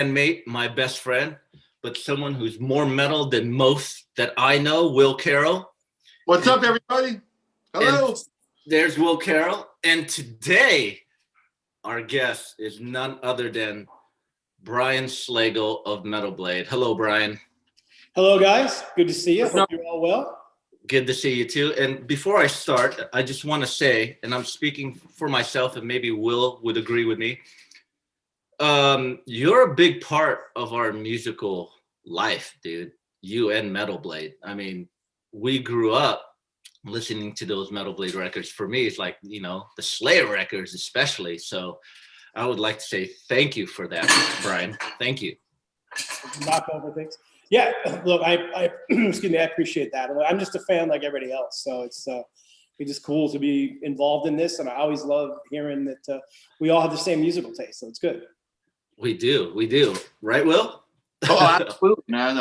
bandmate, my best friend, but someone who's more metal than most that I know, Will Carroll. What's up, everybody? Hello. And there's Will Carroll. And today, our guest is none other than Brian Slagel of Metal Blade. Hello, Brian. Hello, guys. Good to see you. Hope you're all well. Good to see you too. And before I start, I just want to say, and I'm speaking for myself, and maybe Will would agree with me. You're a big part of our musical life, dude. You and Metal Blade. I mean, we grew up listening to those Metal Blade records. For me, it's like, you know, the Slayer records especially. So I would like to say thank you for that, Brian. Thank you. Knock over things. Yeah, look, I excuse me, I appreciate that. I'm just a fan like everybody else, so it's just cool to be involved in this, and I always love hearing that we all have the same musical taste, so it's good. We do, right, Will? Oh, absolutely, man.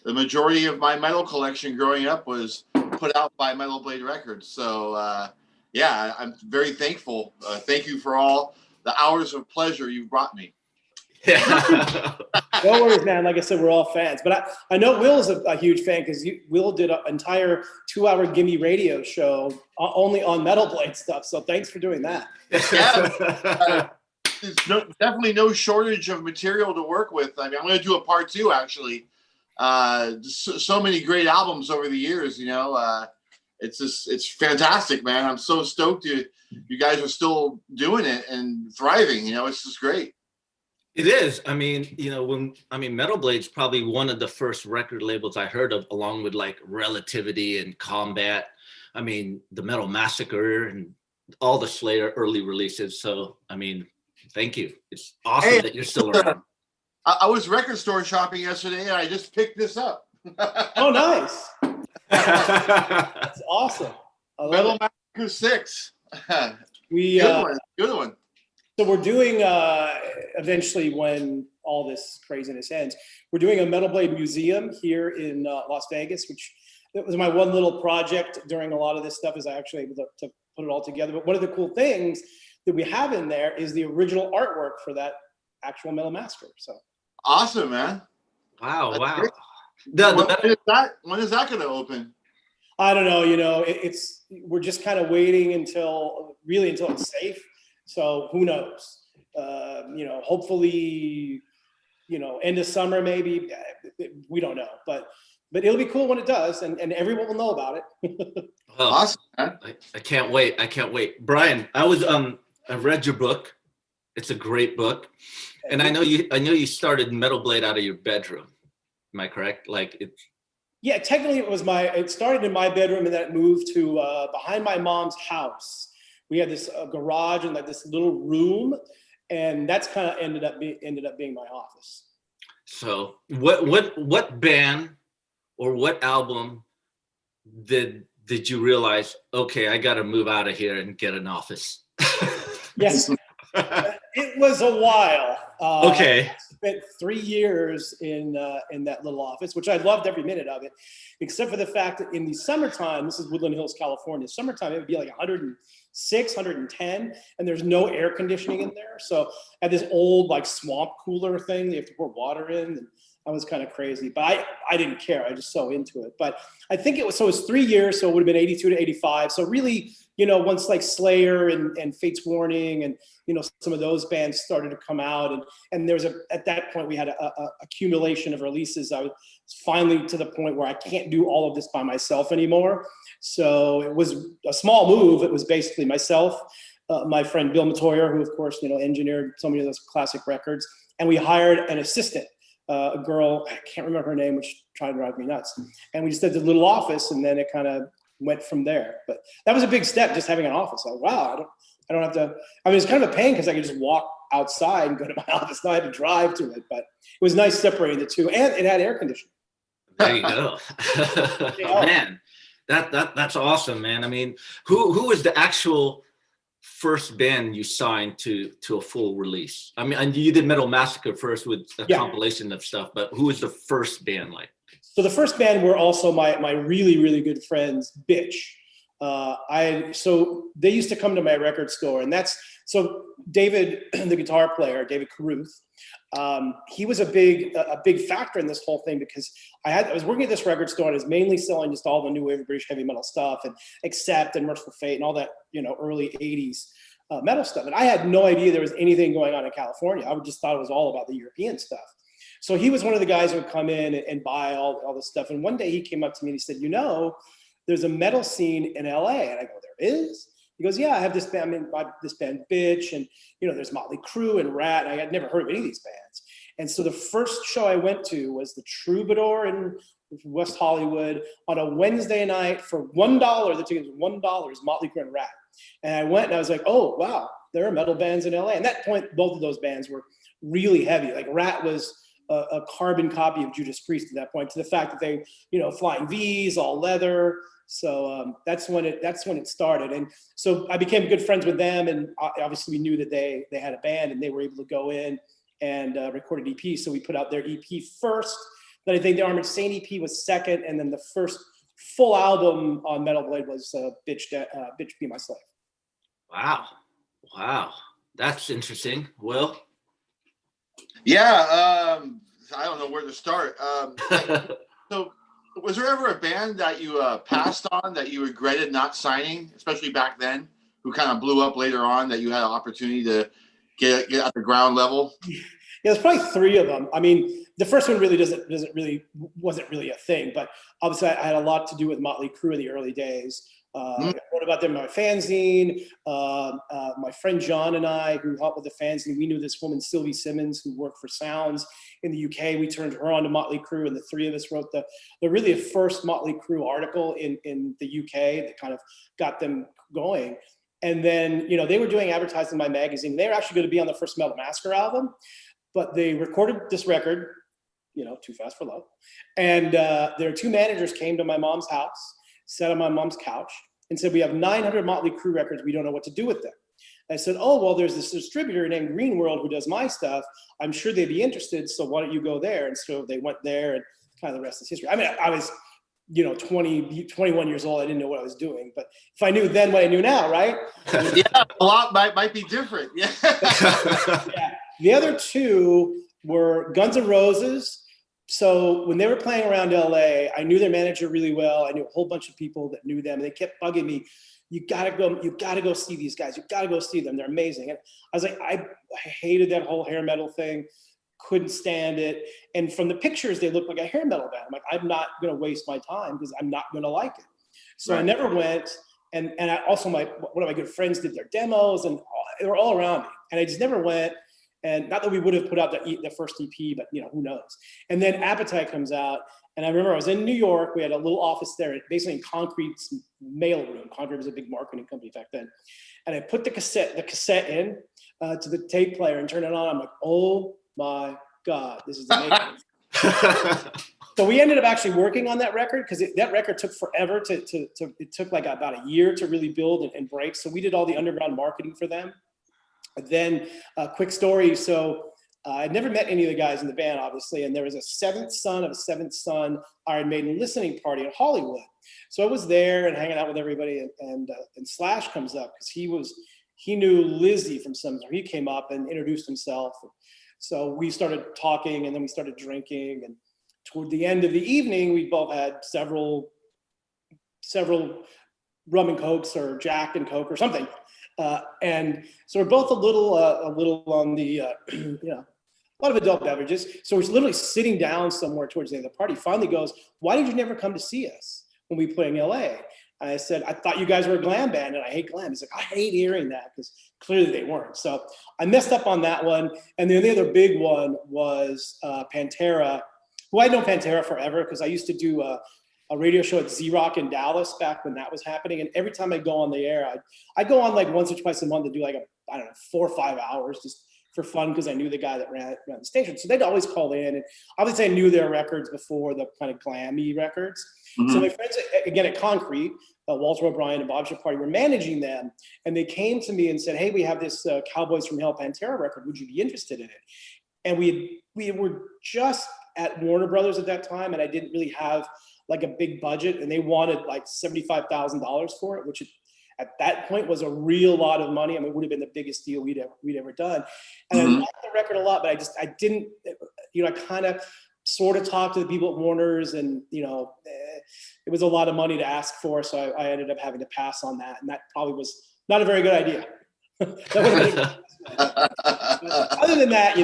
The majority of my metal collection growing up was put out by Metal Blade Records, so yeah, I'm very thankful. Thank you for all the hours of pleasure you've brought me. Yeah. No worries, man. Like I said, we're all fans. But I know Will's a huge fan because Will did an entire 2-hour Gimme radio show only on Metal Blade stuff. So thanks for doing that. Yeah, there's definitely no shortage of material to work with. I mean, I'm going to do a part 2, actually. So many great albums over the years, you know. It's fantastic, man. I'm so stoked you guys are still doing it and thriving. You know, it's just great. It is. I mean, you know, Metal Blade's probably one of the first record labels I heard of, along with like Relativity and Combat. I mean, the Metal Massacre and all the Slayer early releases. So, I mean, thank you. It's awesome that you're still around. I was record store shopping yesterday, and I just picked this up. Oh, nice. That's awesome. Metal Massacre 6. Good one. So we're doing, eventually when all this craziness ends, we're doing a Metal Blade museum here in Las Vegas, which it was my one little project during a lot of this stuff, is I actually able to put it all together. But one of the cool things that we have in there is the original artwork for that actual Metal Massacre. So awesome, man. Wow. When is that going to open? I don't know. You know, we're just kind of waiting until it's safe. So who knows? You know, hopefully, you know, end of summer maybe. We don't know, but it'll be cool when it does, and everyone will know about it. Oh, awesome! I can't wait. Brian, I read your book. It's a great book, and I know you started Metal Blade out of your bedroom. Am I correct? Like it's. Yeah, technically it started in my bedroom, and then it moved to behind my mom's house. We had this garage and like this little room, and that's kind of ended up being my office. So what band or what album did you realize, okay, I got to move out of here and get an office? Yes, it was a while. Okay. I spent 3 years in that little office, which I loved every minute of it, except for the fact that in the summertime, this is Woodland Hills, California, summertime, it would be like 106, 110, and there's no air conditioning in there. So I had this old like swamp cooler thing that you have to pour water in, and I was kind of crazy, but I didn't care. I was just so into it. But I think it was 3 years, so it would have been 82 to 85. So really, you know, once like Slayer and Fate's Warning and, you know, some of those bands started to come out, and there was at that point we had a accumulation of releases. I was finally to the point where I can't do all of this by myself anymore. So it was a small move. It was basically myself, my friend Bill Matoyer, who of course, you know, engineered so many of those classic records, and we hired an assistant. A girl, I can't remember her name, which tried to drive me nuts. And we just did the little office, and then it kind of went from there. But that was a big step, just having an office. Like, wow, I don't have to. I mean, it's kind of a pain because I could just walk outside and go to my office. Now I had to drive to it, but it was nice separating the two, and it had air conditioning. There you go. Man, that's awesome, man. I mean, who was the actual first band you signed to a full release? I mean, and you did Metal Massacre first with a compilation of stuff, but who was the first band like? So the first band were also my really, really good friends, Bitch. So they used to come to my record store, and so David, the guitar player, David Caruth, he was a big factor in this whole thing, because I was working at this record store and I was mainly selling just all the new wave of British heavy metal stuff, and Accept and Mercyful Fate and all that, early 80s metal stuff. And I had no idea there was anything going on in California. I just thought it was all about the European stuff. So he was one of the guys who would come in and buy all this stuff. And one day he came up to me and he said, there's a metal scene in LA. And I go, there is? He goes, yeah, I have this band, this band Bitch, and there's Motley Crue and Rat. And I had never heard of any of these bands. And so the first show I went to was the Troubadour in West Hollywood on a Wednesday night for $1. The ticket was $1, Motley Crue and Rat. And I went and I was like, oh, wow, there are metal bands in LA. And at that point, both of those bands were really heavy. Like Rat was a carbon copy of Judas Priest at that point, to the fact that they, flying V's, all leather. So that's when it started. And so I became good friends with them. And obviously we knew that they had a band, and they were able to go in and record an EP. So we put out their EP first. Then I think the Armored Saint EP was second. And then the first full album on Metal Blade was Bitch Be My Slave. Wow. That's interesting. Will? Yeah, I don't know where to start. So was there ever a band that you passed on that you regretted not signing, especially back then, who kind of blew up later on, that you had an opportunity to get at the ground level? Yeah, there's probably three of them. I mean, the first one really wasn't really a thing, but obviously I had a lot to do with Motley Crue in the early days. I wrote about them in my fanzine. My friend John and I, who helped with the fanzine, we knew this woman, Sylvie Simmons, who worked for Sounds in the UK. We turned her on to Motley Crue, and the three of us wrote the really first Motley Crue article in the UK that kind of got them going. And then, they were doing advertising in my magazine. They were actually going to be on the first Metal Massacre album, but they recorded this record, Too Fast for Love. And their two managers came to my mom's house, sat on my mom's couch, and said, we have 900 Motley Crue records. We don't know what to do with them. I said, oh, well, there's this distributor named Green World who does my stuff. I'm sure they'd be interested. So why don't you go there? And so they went there, and kind of the rest is history. I mean, I was, 21 years old. I didn't know what I was doing. But if I knew then what I knew now, right? Yeah, a lot might be different. Yeah. Yeah. The other two were Guns N' Roses. So when they were playing around LA, I knew their manager really well. I knew a whole bunch of people that knew them. And they kept bugging me, you gotta go see these guys. You gotta go see them. They're amazing. And I was like, I hated that whole hair metal thing. Couldn't stand it. And from the pictures, they looked like a hair metal band. I'm like, I'm not gonna waste my time because I'm not gonna like it. So right. I never went. And I also, one of my good friends did their demos, and they were all around me. And I just never went. And not that we would have put out the first EP, but who knows. And then Appetite comes out. And I remember I was in New York. We had a little office there, basically in Concrete's mail room. Concrete was a big marketing company back then. And I put the cassette in to the tape player and turned it on. I'm like, oh my God, this is amazing. So we ended up actually working on that record, because that record took forever it took like about a year to really build and break. So we did all the underground marketing for them. Then a quick story. So I'd never met any of the guys in the band, obviously. And there was a seventh son Iron Maiden listening party in Hollywood. So I was there and hanging out with everybody. And Slash comes up, because he knew Lizzie from somewhere. He came up and introduced himself. So we started talking, and then we started drinking. And toward the end of the evening, we both had several rum and cokes, or Jack and Coke or something. And so we're both a little on the, a lot of adult beverages. So we're literally sitting down somewhere towards the end of the party. Finally goes, why did you never come to see us when we play in LA? And I said, I thought you guys were a glam band, and I hate glam. He's like, I hate hearing that, because clearly they weren't. So I messed up on that one. And then the other big one was Pantera, who I'd known Pantera forever, because I used to do a radio show at Z-Rock in Dallas back when that was happening. And every time I go on the air, I'd go on like once or twice a month to do like 4 or 5 hours just for fun, because I knew the guy that ran the station. So they'd always call in, and obviously I knew their records before the kind of glammy records. Mm-hmm. So my friends, again, at Concrete, Walter O'Brien and Bob Chiappardi, were managing them. And they came to me and said, hey, we have this Cowboys from Hell Pantera record. Would you be interested in it? And we were just at Warner Brothers at that time, and I didn't really have like a big budget, and they wanted like $75,000 for it, which at that point was a real lot of money. I mean, it would have been the biggest deal we'd ever done. And I liked the record a lot, but I didn't, I kind of sort of talked to the people at Warner's, and it was a lot of money to ask for, so I ended up having to pass on that, and that probably was not a very good idea. Other than that,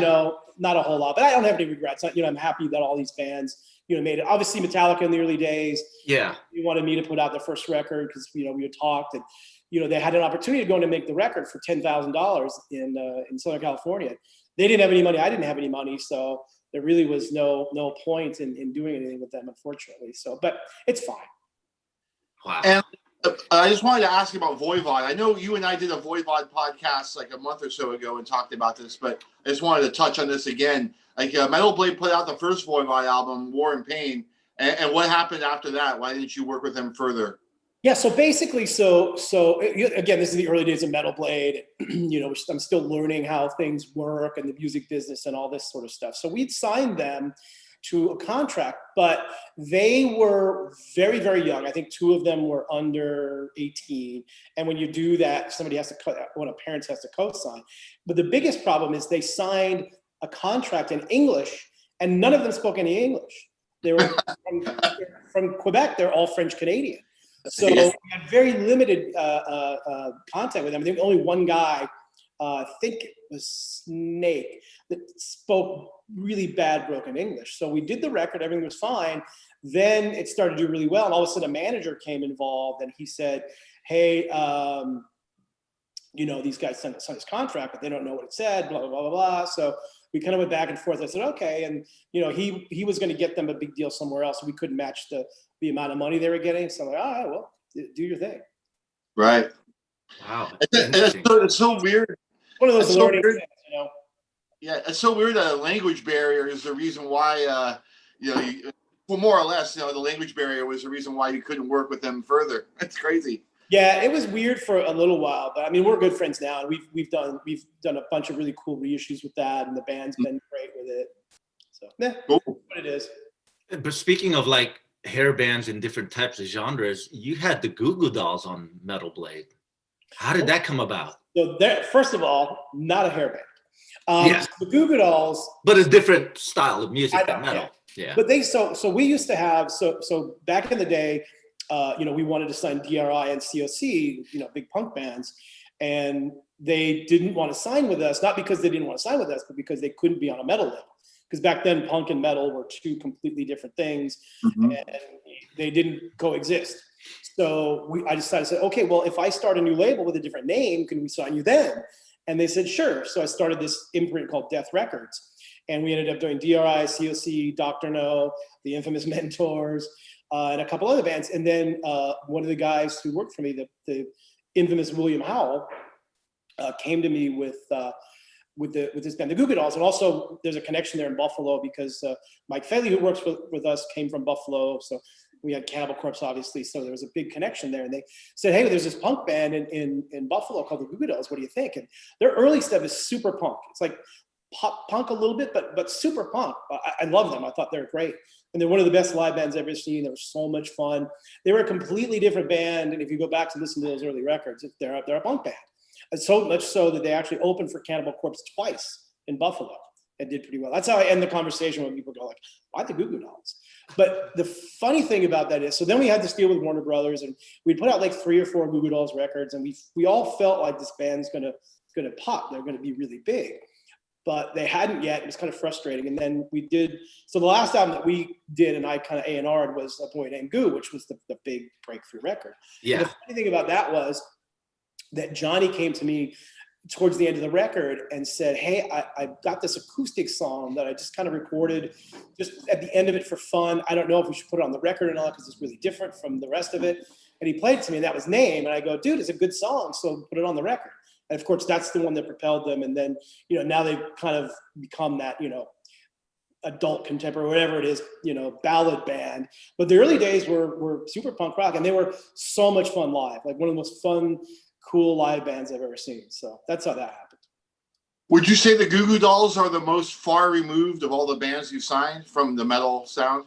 not a whole lot, but I don't have any regrets. I'm happy that all these bands, made it. Obviously, Metallica in the early days, they wanted me to put out their first record because we had talked, and they had an opportunity to go in and make the record for $10,000 in Southern California. They didn't have any money. I didn't have any money, so there really was no point in doing anything with them, unfortunately. So, but it's fine. Wow. And I just wanted to ask you about Voivod. I know you and I did a Voivod podcast like a month or so ago and talked about this, but I just wanted to touch on this again. Like Metal Blade put out the first Voivod album, War and Pain, and what happened after that? Why didn't you work with them further? Yeah, so basically, so again, this is the early days of Metal Blade. I'm still learning how things work and the music business and all this sort of stuff. So we'd signed them to a contract, but they were very, very young. I think two of them were under 18. And when you do that, one of the parents has to co-sign. But the biggest problem is they signed a contract in English, and none of them spoke any English. They were from Quebec. They're all French Canadian. So we had very limited contact with them. I think only one guy, I think it was Snake, that spoke really bad broken English. So we did the record, everything was fine. Then it started to do really well, and all of a sudden a manager came involved, and he said, "Hey, these guys signed this contract, but they don't know what it said, blah, blah, blah, blah, blah." So we kind of went back and forth. I said, okay. And, he was going to get them a big deal somewhere else. So we couldn't match the amount of money they were getting. So I'm like, all right, well, do your thing. Right. Wow. It's so weird. One of those learning things, Yeah, it's so weird that a language barrier is the reason why, well, more or less, the language barrier was the reason why you couldn't work with them further. It's crazy. Yeah, it was weird for a little while, but I mean, we're good friends now, and we've done a bunch of really cool reissues with that, and the band's been great with it. So yeah, cool. What it is. But speaking of like hair bands and different types of genres, you had the Goo Goo Dolls on Metal Blade. How did that come about? So first of all, not a hair band. The Goo Goo Dolls, but a different style of music than metal. Yeah. But so we used to have so back in the day. We wanted to sign DRI and COC, big punk bands, and they didn't want to sign with us, not because they didn't want to sign with us, but because they couldn't be on a metal label. Because back then, punk and metal were two completely different things, and they didn't coexist. So I decided to say, okay, well, if I start a new label with a different name, can we sign you then? And they said, sure. So I started this imprint called Death Records, and we ended up doing DRI, COC, Dr. No, the infamous Mentors, and a couple other bands. And then one of the guys who worked for me, the infamous William Howell, came to me with this band, the Goo Goo Dolls. And also there's a connection there in Buffalo because Mike Faley, who works with us, came from Buffalo. So we had Cannibal Corpse, obviously. So there was a big connection there. And they said, hey, there's this punk band in Buffalo called the Goo Goo Dolls. What do you think? And their early stuff is super punk. It's like pop punk a little bit, but super punk. I love them. I thought they were great. And they're one of the best live bands I've ever seen. They were so much fun. They were a completely different band. And if you go back to listen to those early records, they're a punk band. And so much so that they actually opened for Cannibal Corpse twice in Buffalo and did pretty well. That's how I end the conversation when people go like, why the Goo Goo Dolls? But the funny thing about that is, so then we had this deal with Warner Brothers, and we put out like 3 or 4 Goo Goo Dolls records, and we all felt like this band's gonna pop. They're gonna be really big. But they hadn't yet. It was kind of frustrating. And then we did, so the last album that we did and I kind of A&R'd was A Boy Named Goo, which was the big breakthrough record. Yeah. And the funny thing about that was that Johnny came to me towards the end of the record and said, hey, I've got this acoustic song that I just kind of recorded just at the end of it for fun. I don't know if we should put it on the record or not because it's really different from the rest of it. And he played it to me, and that was Name. And I go, dude, it's a good song, so put it on the record. And of course, that's the one that propelled them. And then, now they've kind of become that, adult contemporary, whatever it is, ballad band. But the early days were super punk rock, and they were so much fun live. Like one of the most fun, cool live bands I've ever seen. So that's how that happened. Would you say the Goo Goo Dolls are the most far removed of all the bands you signed from the metal sound?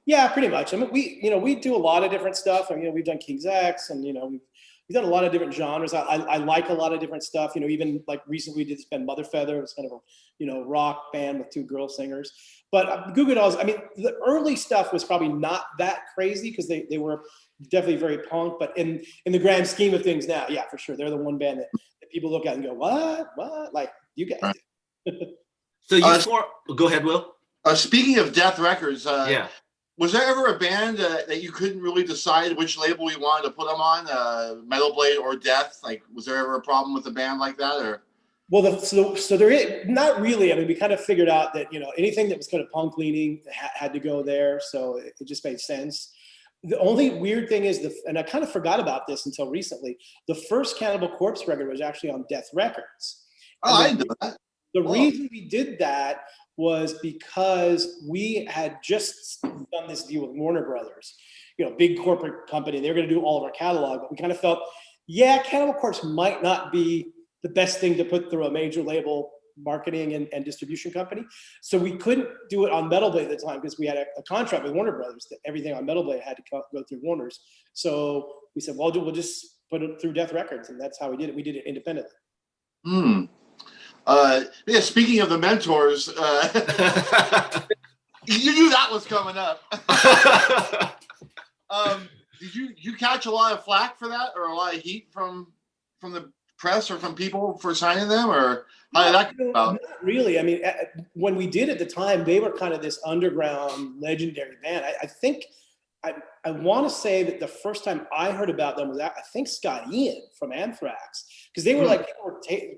Yeah, pretty much. I mean, we do a lot of different stuff. I mean, we've done King's X, and we've done a lot of different genres. I like a lot of different stuff. Even like recently we did this band Mother Feather. It was kind of a rock band with two girl singers. But Goo Goo Dolls, I mean, the early stuff was probably not that crazy because they were definitely very punk. But in the grand scheme of things now, yeah, for sure, they're the one band that people look at and go, what, like you guys do. So go ahead, Will. Speaking of Death Records, Yeah. Was there ever a band that you couldn't really decide which label you wanted to put them on, Metal Blade or Death? Like, was there ever a problem with a band like that, or? Well, so there is not really. I mean, we kind of figured out that anything that was kind of punk leaning had to go there, so it just made sense. The only weird thing is and I kind of forgot about this until recently. The first Cannibal Corpse record was actually on Death Records. Oh, I didn't know that. The reason we did that was because we had just done this deal with Warner Brothers, big corporate company. They were going to do all of our catalog, but we kind of felt, Cannibal Corpse might not be the best thing to put through a major label marketing and distribution company. So we couldn't do it on Metal Blade at the time because we had a contract with Warner Brothers that everything on Metal Blade had to go through Warner's. So we said, well, we'll just put it through Death Records, and that's how we did it. We did it independently. Speaking of the mentors, you knew that was coming up. Did you catch a lot of flack for that, or a lot of heat from the press or from people for signing them, or how did that come about? Not really. I mean, when we did at the time, they were kind of this underground legendary band. I think I want to say that the first time I heard about them was I think Scott Ian from Anthrax, because they were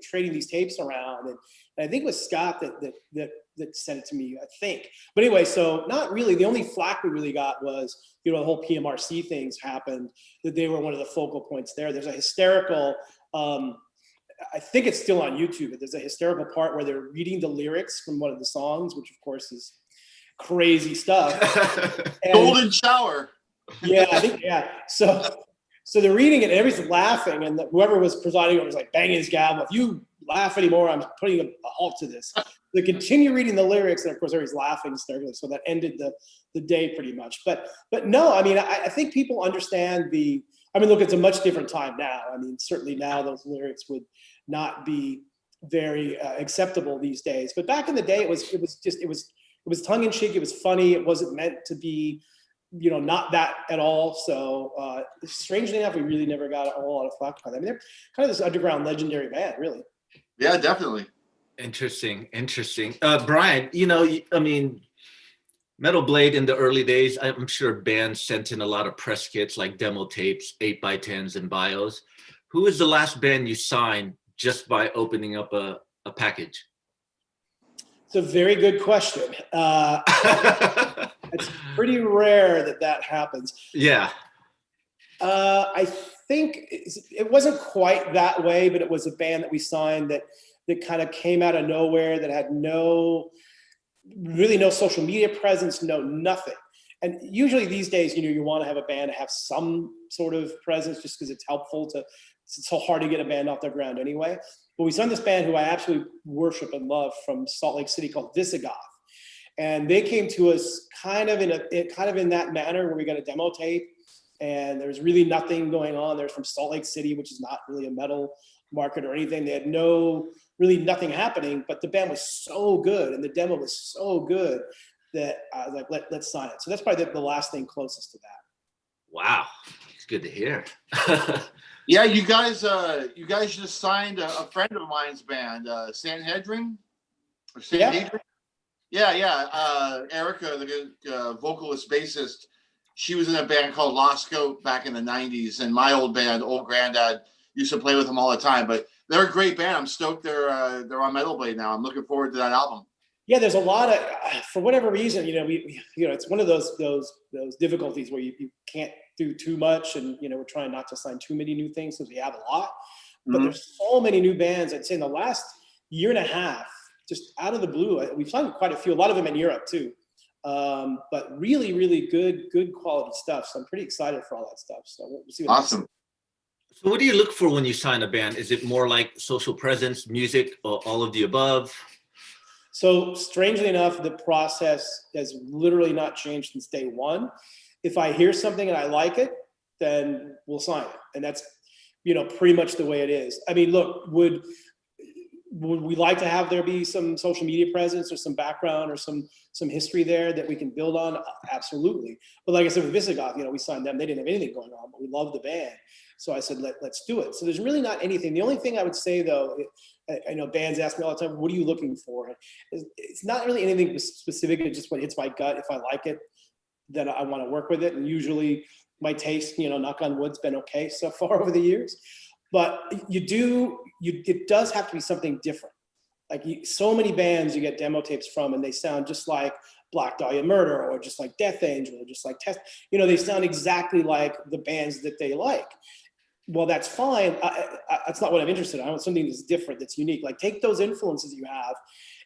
trading these tapes around, and I think it was Scott that sent it to me, I think. But anyway, so not really. The only flack we really got was the whole PMRC things happened, that they were one of the focal points there. There's a hysterical, I think it's still on YouTube, but there's a hysterical part where they're reading the lyrics from one of the songs, which of course is crazy stuff. Golden shower. Yeah, I think, yeah. So they're reading it and everybody's laughing, and whoever was presiding over was like banging his gavel. If you laugh anymore, I'm putting a halt to this. They continue reading the lyrics, and of course everybody's laughing hysterically. So that ended the day pretty much. But no, I mean, I think people understand look, it's a much different time now. I mean, certainly now those lyrics would not be very acceptable these days. But back in the day, it was tongue in cheek. It was funny. It wasn't meant to be, not that at all. So strangely enough, we really never got a whole lot of flack by them. I mean, they're kind of this underground legendary band, really. Yeah, definitely. Interesting. Brian, I mean, Metal Blade in the early days, I'm sure bands sent in a lot of press kits like demo tapes, 8x10s, and bios. Who is the last band you signed just by opening up a package? It's a very good question. It's pretty rare that happens. Yeah. I think it wasn't quite that way, but it was a band that we signed that kind of came out of nowhere, that had no social media presence, no nothing. And usually these days, you want to have a band to have some sort of presence just because it's helpful it's so hard to get a band off their ground anyway. But we signed this band who I absolutely worship and love from Salt Lake City called Visigoth. And they came to us kind of in that manner where we got a demo tape and there was really nothing going on. They're from Salt Lake City, which is not really a metal market or anything. They had really nothing happening, but the band was so good and the demo was so good that I was like, let's sign it. So that's probably the last thing closest to that. Wow. It's good to hear. Yeah, you guys just signed a friend of mine's band, Sanhedrin? Or Sanhedrin? Yeah. Erica, the vocalist, bassist, she was in a band called Lost Goat back in the 90s, and my old band, Old Grandad, used to play with them all the time. But they're a great band. I'm stoked they're on Metal Blade now. I'm looking forward to that album. Yeah, there's a lot of, for whatever reason, we it's one of those difficulties where you can't do too much, and we're trying not to sign too many new things because we have a lot. But there's so many new bands. I'd say in the last year and a half, just out of the blue, we've signed quite a few. A lot of them in Europe too. But really, really good quality stuff. So I'm pretty excited for all that stuff. So we'll see. Awesome. So what do you look for when you sign a band? Is it more like social presence, music, or all of the above? So strangely enough, the process has literally not changed since day one. If I hear something and I like it, then we'll sign it. And that's, pretty much the way it is. I mean, look, would we like to have there be some social media presence or some background or some history there that we can build on? Absolutely. But like I said, with Visigoth, we signed them. They didn't have anything going on, but we love the band. So I said, let's do it. So there's really not anything. The only thing I would say, though, I know bands ask me all the time, what are you looking for? It's not really anything specific. It's just what hits my gut. If I like it, then I want to work with it. And usually my taste, knock on wood's been okay so far over the years. But it does have to be something different. Like so many bands you get demo tapes from and they sound just like Black Dahlia Murder or just like Death Angel or just like Test. They sound exactly like the bands that they like. Well, that's fine. That's not what I'm interested in. I want something that's different, that's unique. Like take those influences you have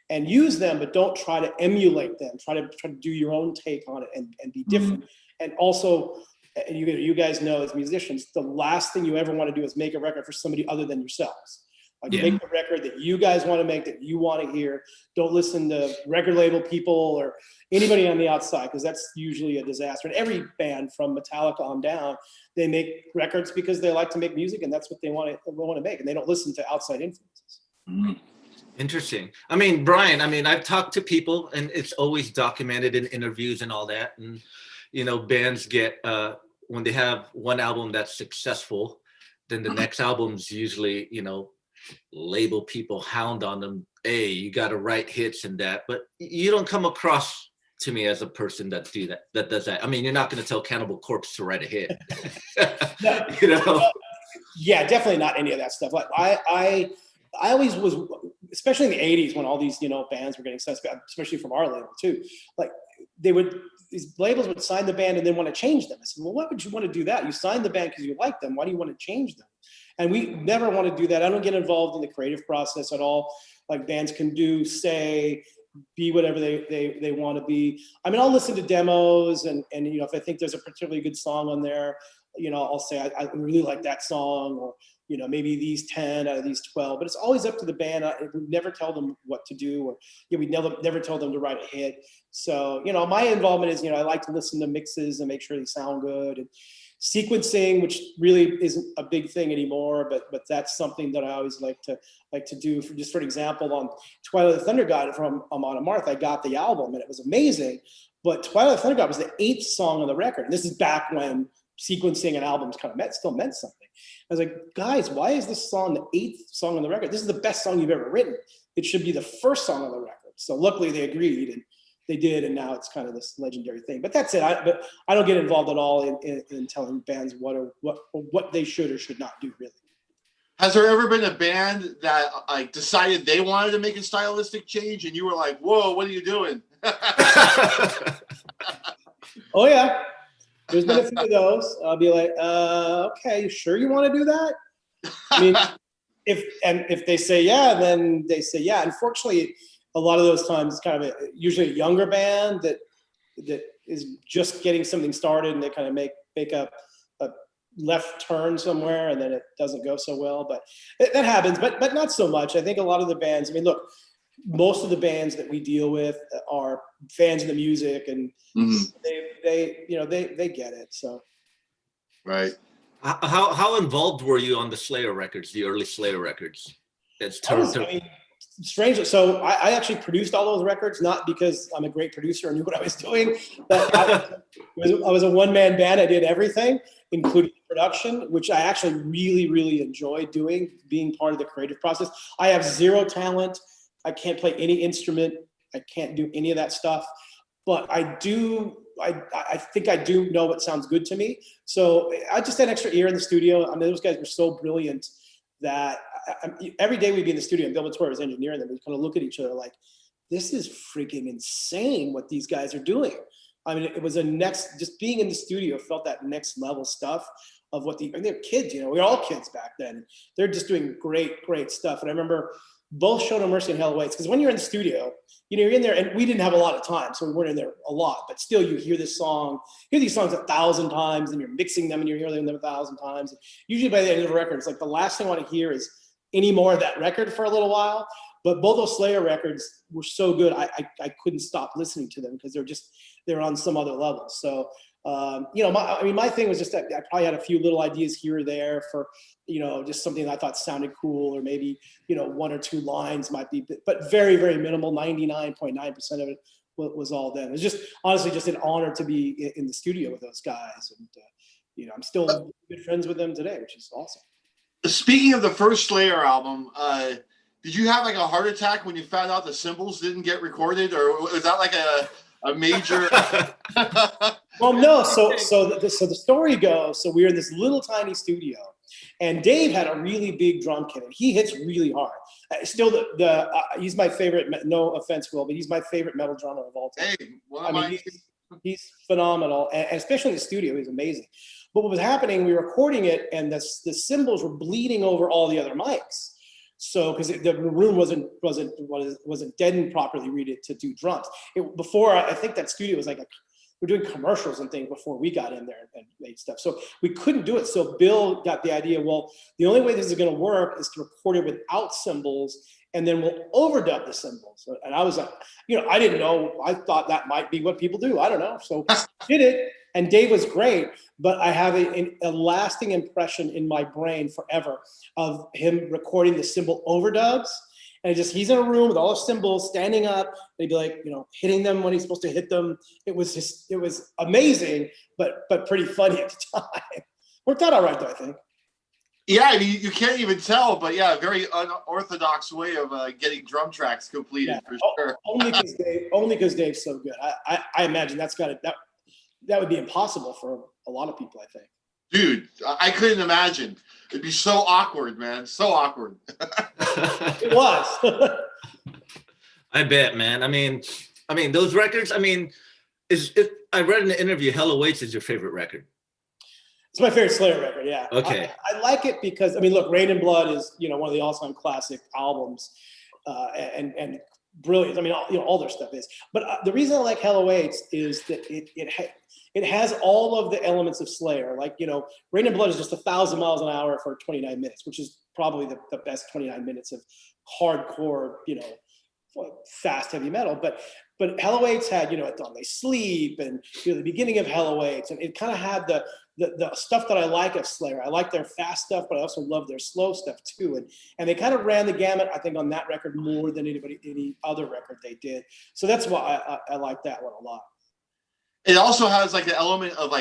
and use them, but don't try to emulate them. Try to do your own take on it and be different. And also, and you guys know as musicians, the last thing you ever want to do is make a record for somebody other than yourselves. Make the record that you guys want to make, that you want to hear. Don't listen to record label people or anybody on the outside, because that's usually a disaster. And every band from Metallica on down, they make records because they like to make music and that's what they want to make. And they don't listen to outside influences. Interesting. I mean, Brian, I've talked to people and it's always documented in interviews and all that. And, bands get, when they have one album that's successful, then the next album's usually, label people hound on them. Hey, you got to write hits and that, but you don't come across to me as a person that does that. I mean, you're not going to tell Cannibal Corpse to write a hit. Yeah, definitely not any of that stuff. Like I always was, especially in the 80s when all these, bands were getting suspect, especially from our label too. Like these labels would sign the band and then want to change them. I said, well, why would you want to do that? You signed the band because you like them. Why do you want to change them? And we never want to do that. I don't get involved in the creative process at all. Like bands can do, say, be whatever they want to be. I'll listen to demos and if I think there's a particularly good song on there, I'll say I really like that song, or maybe these 10 out of these 12. But it's always up to the band. We never tell them what to do, or we never tell them to write a hit. So my involvement is I like to listen to mixes and make sure they sound good, and sequencing, which really isn't a big thing anymore, but that's something that I always like to do. For example, on Twilight of the Thunder God from Amon Amarth, I got the album and it was amazing. But Twilight of the Thunder God was the 8th song on the record. And this is back when sequencing and albums kind of still meant something. I was like, guys, why is this song the 8th song on the record? This is the best song you've ever written. It should be the first song on the record. So luckily they agreed, and they did, and now it's kind of this legendary thing. But that's it. But I don't get involved at all in telling bands what they should or should not do, really. Has there ever been a band that decided they wanted to make a stylistic change, and you were like, "Whoa, what are you doing?" Oh yeah, there's been a few of those. I'll be like, "Okay, you sure you want to do that?" I mean, if they say yeah, then they say yeah. Unfortunately, a lot of those times it's kind of usually a younger band that is just getting something started, and they kind of make a left turn somewhere, and then it doesn't go so well. But that happens, but not so much. I think a lot of the bands, look, most of the bands that we deal with are fans of the music, and they get it. So right. How involved were you on the Slayer records, the early Slayer records? Strangely, so I actually produced all those records, not because I'm a great producer and knew what I was doing, but I was a one-man band. I did everything, including production, which I actually really, really enjoyed doing, being part of the creative process. I have zero talent. I can't play any instrument. I can't do any of that stuff, but I think I do know what sounds good to me. So I just had an extra ear in the studio. Those guys were so brilliant that every day we'd be in the studio, and Bill Matory was engineering them. We kind of look at each other like, this is freaking insane what these guys are doing. It was just being in the studio felt that next level stuff of they're kids, we were all kids back then. They're just doing great, great stuff. And I remember both Show No Mercy and Hell Awaits, because when you're in the studio, you're in there, and we didn't have a lot of time, so we weren't in there a lot, but still you hear these songs 1,000 times, and you're mixing them and you're hearing them 1,000 times. And usually by the end of the record, it's like the last thing I want to hear is any more of that record for a little while. But both those Slayer records were so good, I couldn't stop listening to them because they're on some other level. So, my thing was just that I probably had a few little ideas here or there for, just something that I thought sounded cool, or maybe, one or two lines might be, but very, very minimal. 99.9% of it was all them. It was just honestly just an honor to be in the studio with those guys. And, I'm still good friends with them today, which is awesome. Speaking of the first Slayer album, did you have like a heart attack when you found out the cymbals didn't get recorded, or was that like a major? Well, no. So the story goes. So we were in this little tiny studio, and Dave had a really big drum kit, and he hits really hard. Still, he's my favorite. No offense, Will, but he's my favorite metal drummer of all time. Hey, he's phenomenal, and especially in the studio, he's amazing. But what was happening? We were recording it, and the cymbals were bleeding over all the other mics. So, because the room wasn't deadened properly, read to do drums. Before, I think that studio was like we're doing commercials and things before we got in there and made stuff. So we couldn't do it. So Bill got the idea, well, the only way this is going to work is to record it without cymbals, and then we'll overdub the cymbals. And I was like, I didn't know. I thought that might be what people do. I don't know. So did it. And Dave was great, but I have a lasting impression in my brain forever of him recording the cymbal overdubs. And he's in a room with all the cymbals, standing up, and he'd be like, hitting them when he's supposed to hit them. It was amazing, but pretty funny at the time. Worked out all right, though, I think. Yeah, I mean, you can't even tell, but yeah, a very unorthodox way of getting drum tracks completed, for sure. Only because Dave's so good. I imagine that would be impossible for a lot of people, I think. Dude, I couldn't imagine. It'd be so awkward, man. So awkward. It was. I bet, man. I mean, those records. I mean, I read in the interview, Hell Awaits is your favorite record. It's my favorite Slayer record. Yeah. Okay. I like it because look, Rain and Blood is one of the all-time classic albums, and brilliant. I mean, all their stuff is. But the reason I like Hell Awaits is that it has all of the elements of Slayer. Like, Rain and Blood is just 1,000 miles an hour for 29 minutes, which is probably the best 29 minutes of hardcore, fast heavy metal. But Hell Awaits had, At Dawn They Sleep, and the beginning of Hell Awaits, and it kind of had the stuff that I like of Slayer. I like their fast stuff, but I also love their slow stuff too. And they kind of ran the gamut, I think, on that record more than any other record they did. So that's why I like that one a lot. It also has like an element of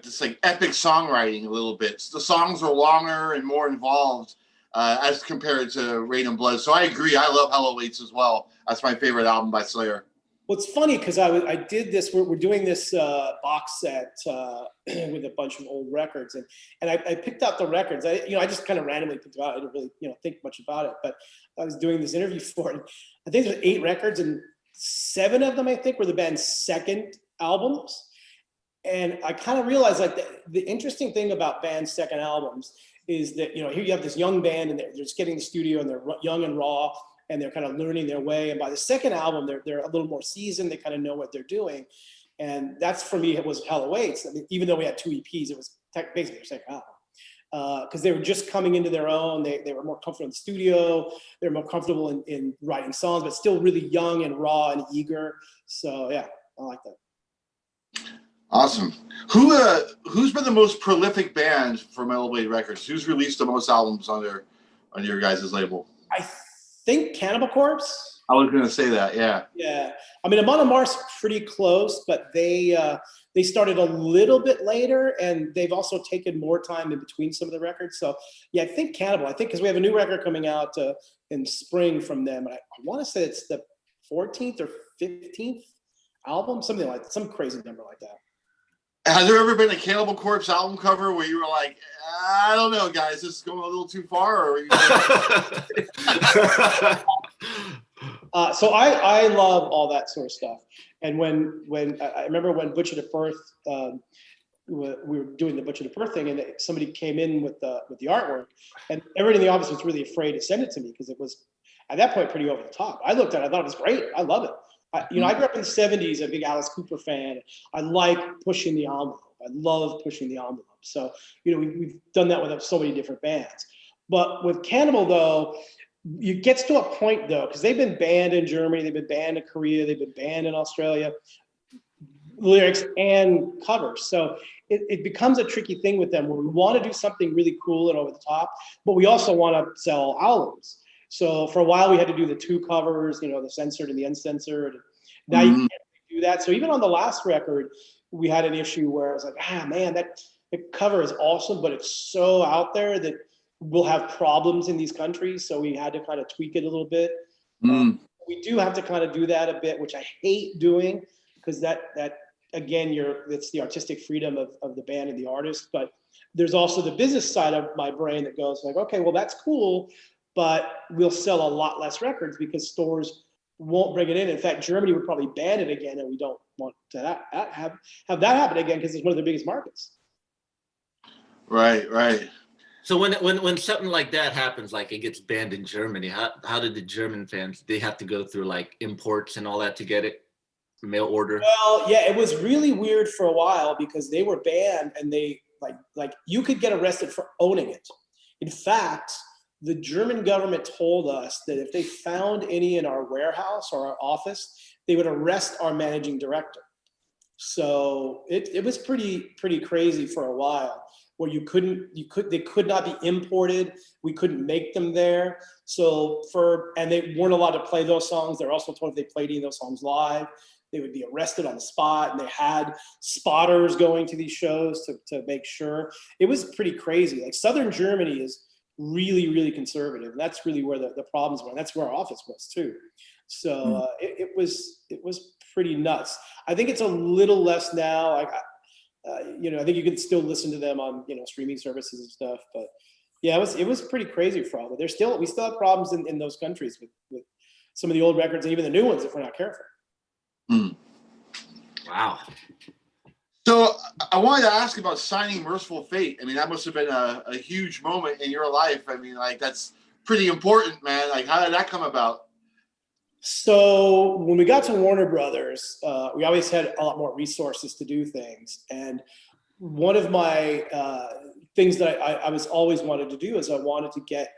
this like epic songwriting a little bit. The songs are longer and more involved as compared to Rain and Blood. So I agree. I love Hell Awaits as well. That's my favorite album by Slayer. Well, it's funny because I did this. We're doing this box set with a bunch of old records, and I picked out the records. I just kind of randomly picked them out. I didn't really think much about it, but I was doing this interview for it. I think there's 8 records, and 7 of them I think were the band's second albums. And I kind of realized the interesting thing about bands' second albums is that here you have this young band and they're just getting in the studio and they're young and raw, and they're kind of learning their way. And by the second album, they're a little more seasoned. They kind of know what they're doing. And that's, for me, it was Hell Awaits. I mean, even though we had 2 EPs, it was basically their second album. Because they were just coming into their own. They were more comfortable in the studio. They were more comfortable in writing songs, but still really young and raw and eager. So, yeah, I like that. Awesome. Who's been the most prolific band for Metal Blade Records? Who's released the most albums on your guys' label? I think Cannibal Corpse. I was going to say that, yeah. Yeah. I mean, Amon Amarth's pretty close, but they started a little bit later, and they've also taken more time in between some of the records. So, yeah, I think Cannibal. I think because we have a new record coming out in spring from them. I want to say it's the 14th or 15th album, something like some crazy number like that. Has there ever been a Cannibal Corpse album cover where you were like, I don't know, guys, this is going a little too far? Or So I love all that sort of stuff. And when I remember when Butcher to Perth, we were doing the Butcher to Perth thing, and somebody came in with the artwork, and everybody in the office was really afraid to send it to me because it was at that point pretty over the top. I looked at it, I thought it was great. I love it. I grew up in the 70s, a big Alice Cooper fan. I like pushing the envelope. I love pushing the envelope. So, we've done that with so many different bands. But with Cannibal, though, it gets to a point though, because they've been banned in Germany, they've been banned in Korea, they've been banned in Australia, lyrics and covers. So it becomes a tricky thing with them where we want to do something really cool and over the top, but we also want to sell albums. So for a while we had to do the 2 covers, the censored and the uncensored. Now you can't do that. So even on the last record, we had an issue where I was like, man, the cover is awesome, but it's so out there that we'll have problems in these countries. So we had to kind of tweak it a little bit. We do have to kind of do that a bit, which I hate doing, because that again, it's the artistic freedom of the band and the artist. But there's also the business side of my brain that goes like, okay, well, that's cool, but we'll sell a lot less records because stores won't bring it in. In fact, Germany would probably ban it again, and we don't want to have that happen again because it's one of the biggest markets. Right. So when something like that happens, like it gets banned in Germany, how did the German fans, they have to go through like imports and all that to get it? Mail order? Well, yeah, it was really weird for a while because they were banned and they like you could get arrested for owning it. In fact, the German government told us that if they found any in our warehouse or our office, they would arrest our managing director. So it was pretty crazy for a while, where they could not be imported. We couldn't make them there. And they weren't allowed to play those songs. They're also told if they played any of those songs live, they would be arrested on the spot. And they had spotters going to these shows to make sure. It was pretty crazy. Like Southern Germany is really conservative. And that's really where the problems were. And that's where our office was too. So it was pretty nuts. I think it's a little less now. I think you can still listen to them on, streaming services and stuff, but yeah, it was pretty crazy for all, but we still have problems in those countries with some of the old records and even the new ones if we're not careful. Wow. So I wanted to ask about signing Mercyful Fate. I mean, that must have been a huge moment in your life. I mean, like, that's pretty important, man. Like, how did that come about? So when we got to Warner Brothers, we always had a lot more resources to do things. And one of my things that I was always wanted to do is I wanted to get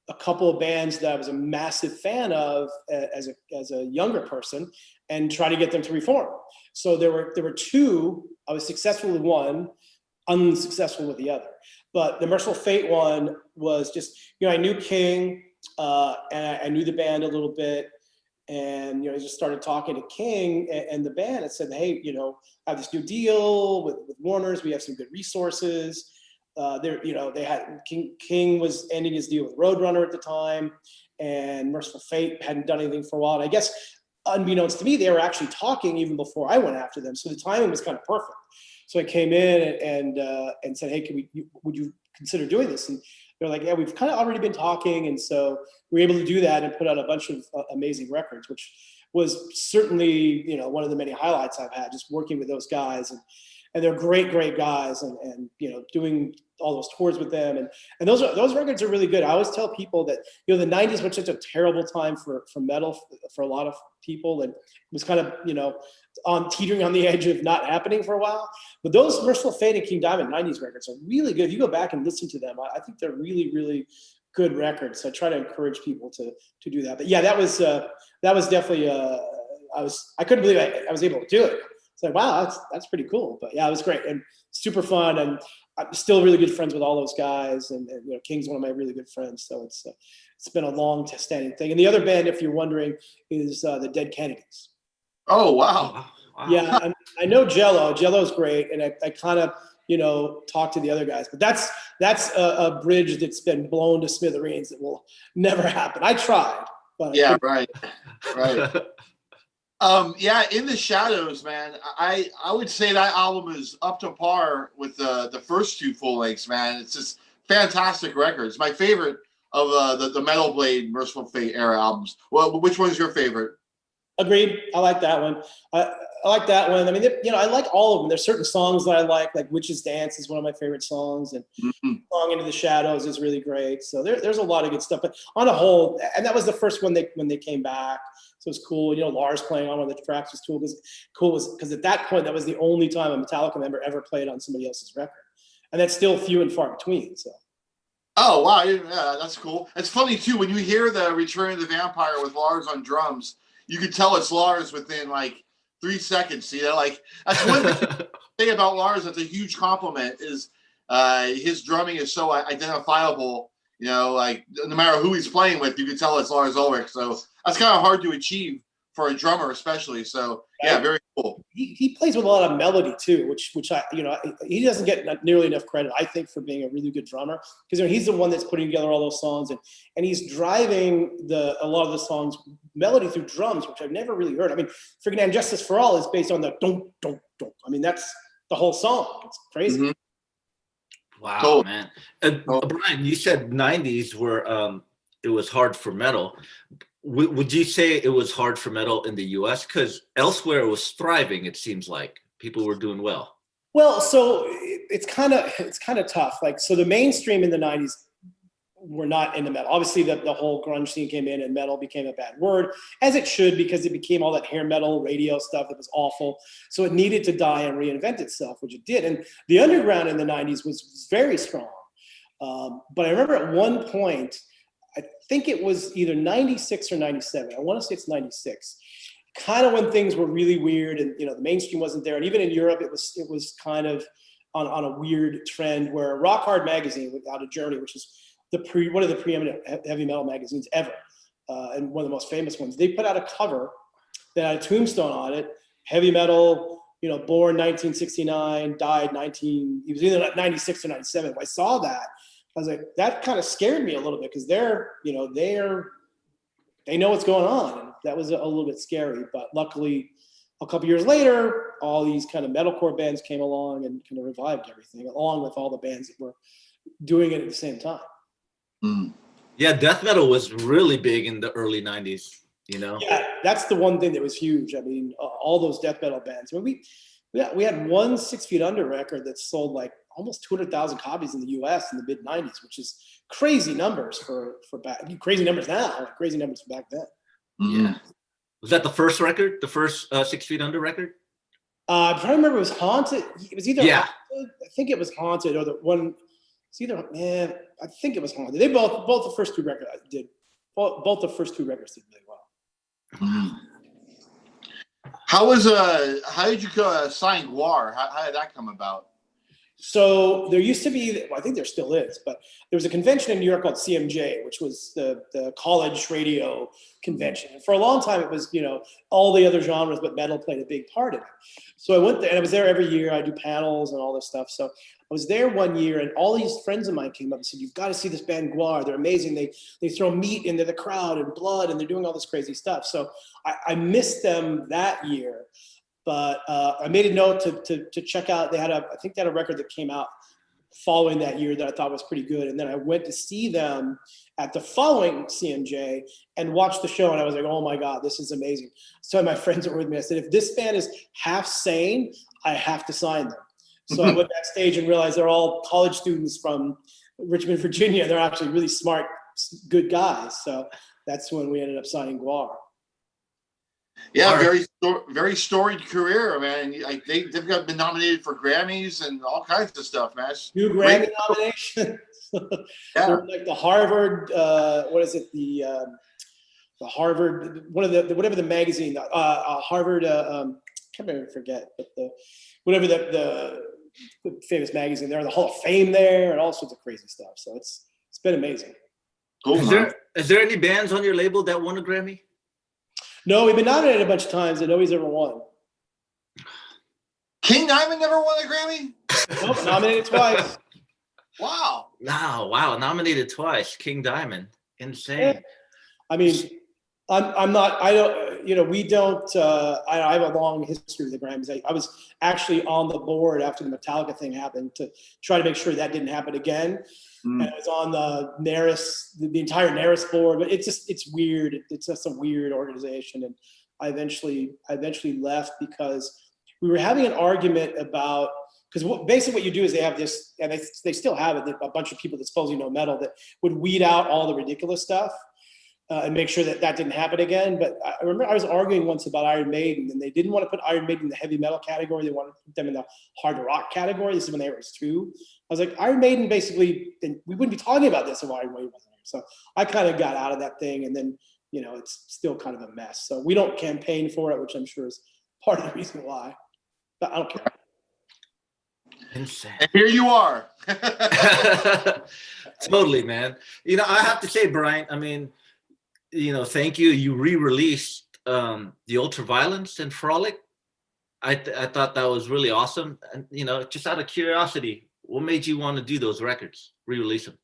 a couple of bands that I was a massive fan of as a younger person and try to get them to reform. So there were 2. I was successful with one, unsuccessful with the other. But the Mercyful Fate one was just, I knew King and I knew the band a little bit. And, I just started talking to King and the band and said, hey, I have this new deal with Warner's. We have some good resources. They had King was ending his deal with Roadrunner at the time, and Mercyful Fate hadn't done anything for a while. And I guess, unbeknownst to me, they were actually talking even before I went after them. So the timing was kind of perfect. So I came in and said, hey, would you consider doing this? And they're like, yeah, we've kind of already been talking. And so we were able to do that and put out a bunch of amazing records, which was certainly, one of the many highlights I've had, just working with those guys. And they're great guys and doing all those tours with them. And those records are really good. I always tell people that, the 90s was such a terrible time for metal for a lot of people. And it was kind of, teetering on the edge of not happening for a while. But those Mercyful Fate and King Diamond 90s records are really good. If you go back and listen to them, I think they're really good records. So I try to encourage people to do that. But yeah, that was definitely I couldn't believe I was able to do it. It's like, wow, that's pretty cool. But yeah, it was great and super fun. And I'm still really good friends with all those guys. And King's one of my really good friends. So it's been a long standing thing. And the other band, if you're wondering, is the Dead Kennedys. Oh, wow. Yeah, I know Jello. Jello's great. And I kind of, talk to the other guys. But that's a bridge that's been blown to smithereens that will never happen. I tried. But yeah, right. In the Shadows, man, I would say that album is up to par with the first 2 full lengths, man. It's just fantastic records. My favorite of the Metal Blade Mercyful Fate era albums. Well, which one's your favorite? Agreed. I like that one. I like that one. I mean, I like all of them. There's certain songs that I like Witch's Dance is one of my favorite songs, and Song Into the Shadows is really great. So there's a lot of good stuff. But on a whole, and that was the first one when they came back. So it was cool. Lars playing on one of the tracks was cool because at that point, that was the only time a Metallica member ever played on somebody else's record. And that's still few and far between. So Oh wow, yeah, that's cool. It's funny too when you hear the Return of the Vampire with Lars on drums. You could tell it's Lars within like 3 seconds. You know, like that's one thing to say about Lars. That's a huge compliment. Is his drumming is so identifiable. You know, like no matter who he's playing with, you can tell it's Lars Ulrich. So that's kind of hard to achieve for a drummer, especially. So yeah, very cool. He plays with a lot of melody too, which I he doesn't get nearly enough credit, I think, for being a really good drummer, because he's the one that's putting together all those songs and he's driving a lot of the songs melody through drums, which I've never really heard. I mean, freaking "And Justice for All" is based on the don't don't don't. I mean, that's the whole song. It's crazy. Mm-hmm. Wow, Cool. man. Brian, you said 90s were it was hard for metal. Would you say it was hard for metal in the US? Because elsewhere it was thriving, it seems like. People were doing well. Well, so it's kind of tough. Like, so the mainstream in the 90s were not into metal. Obviously, the whole grunge scene came in and metal became a bad word, as it should, because it became all that hair metal radio stuff that was awful. So it needed to die and reinvent itself, which it did. And the underground in the 90s was very strong. But I remember at one point, I think it was either 96 or 97. I want to say it's 96. Kind of when things were really weird and, the mainstream wasn't there. And even in Europe, it was kind of on a weird trend where Rock Hard magazine, Without a Journey, which is one of the preeminent heavy metal magazines ever, and one of the most famous ones, they put out a cover that had a tombstone on it, heavy metal, born 1969, died he was either 96 or 97. When I saw that, I was like, that kind of scared me a little bit, because they know what's going on. And that was a little bit scary, but luckily a couple years later, all these kind of metalcore bands came along and kind of revived everything, along with all the bands that were doing it at the same time. Mm. Yeah, death metal was really big in the early 90s, Yeah, that's the one thing that was huge. I mean, all those death metal bands. I mean, we had one 6 Feet Under record that sold like almost 200,000 copies in the U.S. in the mid 90s, which is crazy numbers for back. Crazy numbers now, like crazy numbers for back then. Mm-hmm. Yeah. Was that the first record? The first 6 Feet Under record? I'm trying to remember. It was Haunted. It was either Haunted, I think it was Haunted, or the one. It's either I think it was Haunted. They both the first two records did. Both the first two records did really well. Mm-hmm. How did you sign Guar? How did that come about? So there used to be, I think there still is, but there was a convention in New York called CMJ, which was the college radio convention. And for a long time, it was, all the other genres, but metal played a big part in it. So I went there, and I was there every year. I do panels and all this stuff. So I was there one year, and all these friends of mine came up and said, "You've got to see this band Guar. They're amazing. They throw meat into the crowd and blood, and they're doing all this crazy stuff." So I missed them that year. But I made a note to check out. I think they had a record that came out following that year that I thought was pretty good. And then I went to see them at the following CMJ and watched the show. And I was like, oh my God, this is amazing. So my friends were with me. I said, if this band is half sane, I have to sign them. So I went backstage and realized they're all college students from Richmond, Virginia. They're actually really smart, good guys. So that's when we ended up signing Guar. Yeah, very storied career, man. Like they've been nominated for Grammys and all kinds of stuff, man. 2 Grammy nominations. Yeah. They're like the Harvard, what is it? The Harvard, one of the whatever the magazine, Harvard. Can't even forget, but the famous magazine. They're the Hall of Fame there, and all sorts of crazy stuff. So it's been amazing. Cool. Is there any bands on your label that won a Grammy? No, we've been nominated a bunch of times, and nobody's ever won. King Diamond never won a Grammy? Nope, nominated twice. Wow. Wow, nominated twice. King Diamond. Insane. Yeah. I mean, I'm not, I don't, we don't, I have a long history with the Grammys. I was actually on the board after the Metallica thing happened to try to make sure that didn't happen again. And I was on the NARIS, the entire NARIS board, but it's weird. It's just a weird organization. And I eventually left because we were having an argument about, because basically what you do is they have this, and they still have it, a bunch of people that supposedly know metal that would weed out all the ridiculous stuff. and make sure that that didn't happen again. But I remember I was arguing once about Iron Maiden, and they didn't want to put Iron Maiden in the heavy metal category. They wanted to put them in the hard rock category. This is when they were 2. I was like, Iron Maiden basically, we wouldn't be talking about this if Iron Maiden wasn't here. So I kind of got out of that thing, and then, you know, it's still kind of a mess. So we don't campaign for it, which I'm sure is part of the reason why. But I don't care. Insane. And here you are. Totally, man. You know, I have to say, Brian, I mean, you know, thank you. You re-released the Ultraviolence and Frolic. I thought that was really awesome. And, you know, just out of curiosity, what made you want to do those records, re-release them?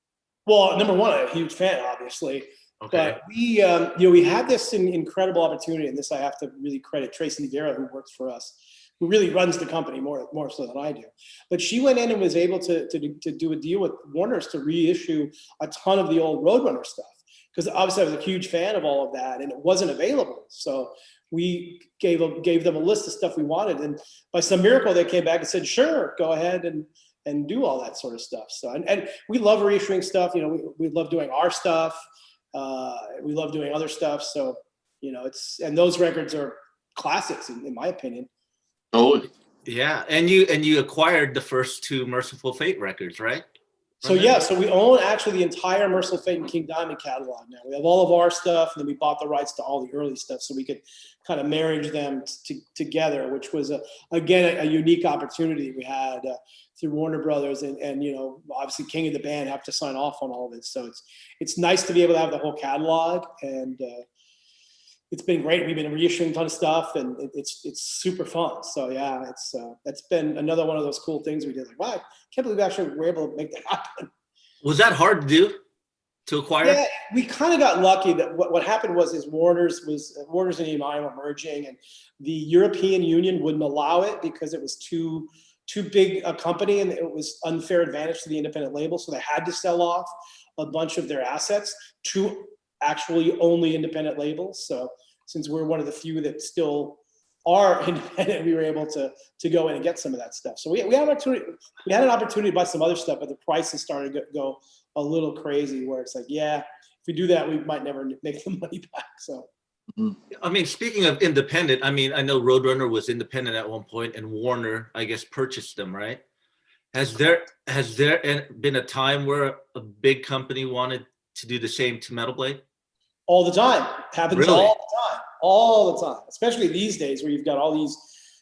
Well, number one, I'm a huge fan, obviously. Okay. But we, you know, we had this incredible opportunity, and this I have to really credit Tracy Nivera, who works for us, who really runs the company more so than I do. But she went in and was able to do a deal with Warner's to reissue a ton of the old Roadrunner stuff. Because obviously I was a huge fan of all of that, and it wasn't available. So we gave them a list of stuff we wanted, and by some miracle they came back and said, "Sure, go ahead and do all that sort of stuff." So and we love reissuing stuff. You know, we love doing our stuff. We love doing other stuff. So, you know, and those records are classics in my opinion. Oh, yeah. And you acquired the first 2 Mercyful Fate records, right? So yeah, so we own actually the entire Mercyful Fate and King Diamond catalog now. We have all of our stuff, and then we bought the rights to all the early stuff, so we could kind of marriage them together, which was again a unique opportunity we had through Warner Brothers, and you know, obviously King of the Band have to sign off on all of it. So it's nice to be able to have the whole catalog, and it's been great. We've been reissuing a ton of stuff, and it's super fun. So yeah, that's been another one of those cool things we did. Like, wow, I can't believe we actually were able to make that happen. Was that hard to do, to acquire? Yeah, we kind of got lucky that what happened was Warner's and EMI were merging, and the European Union wouldn't allow it because it was too big a company, and it was unfair advantage to the independent label. So they had to sell off a bunch of their assets to actually only independent labels. So since we're one of the few that still are independent, we were able to go in and get some of that stuff. So we had an opportunity to buy some other stuff, but the prices started to go a little crazy, where it's like, yeah, if we do that, we might never make the money back. So I mean, speaking of independent, I mean, I know Roadrunner was independent at one point, and Warner, I guess, purchased them, right? Has there been a time where a big company wanted to do the same to Metal Blade? All the time. Happens Really? all the time, especially these days where you've got all these,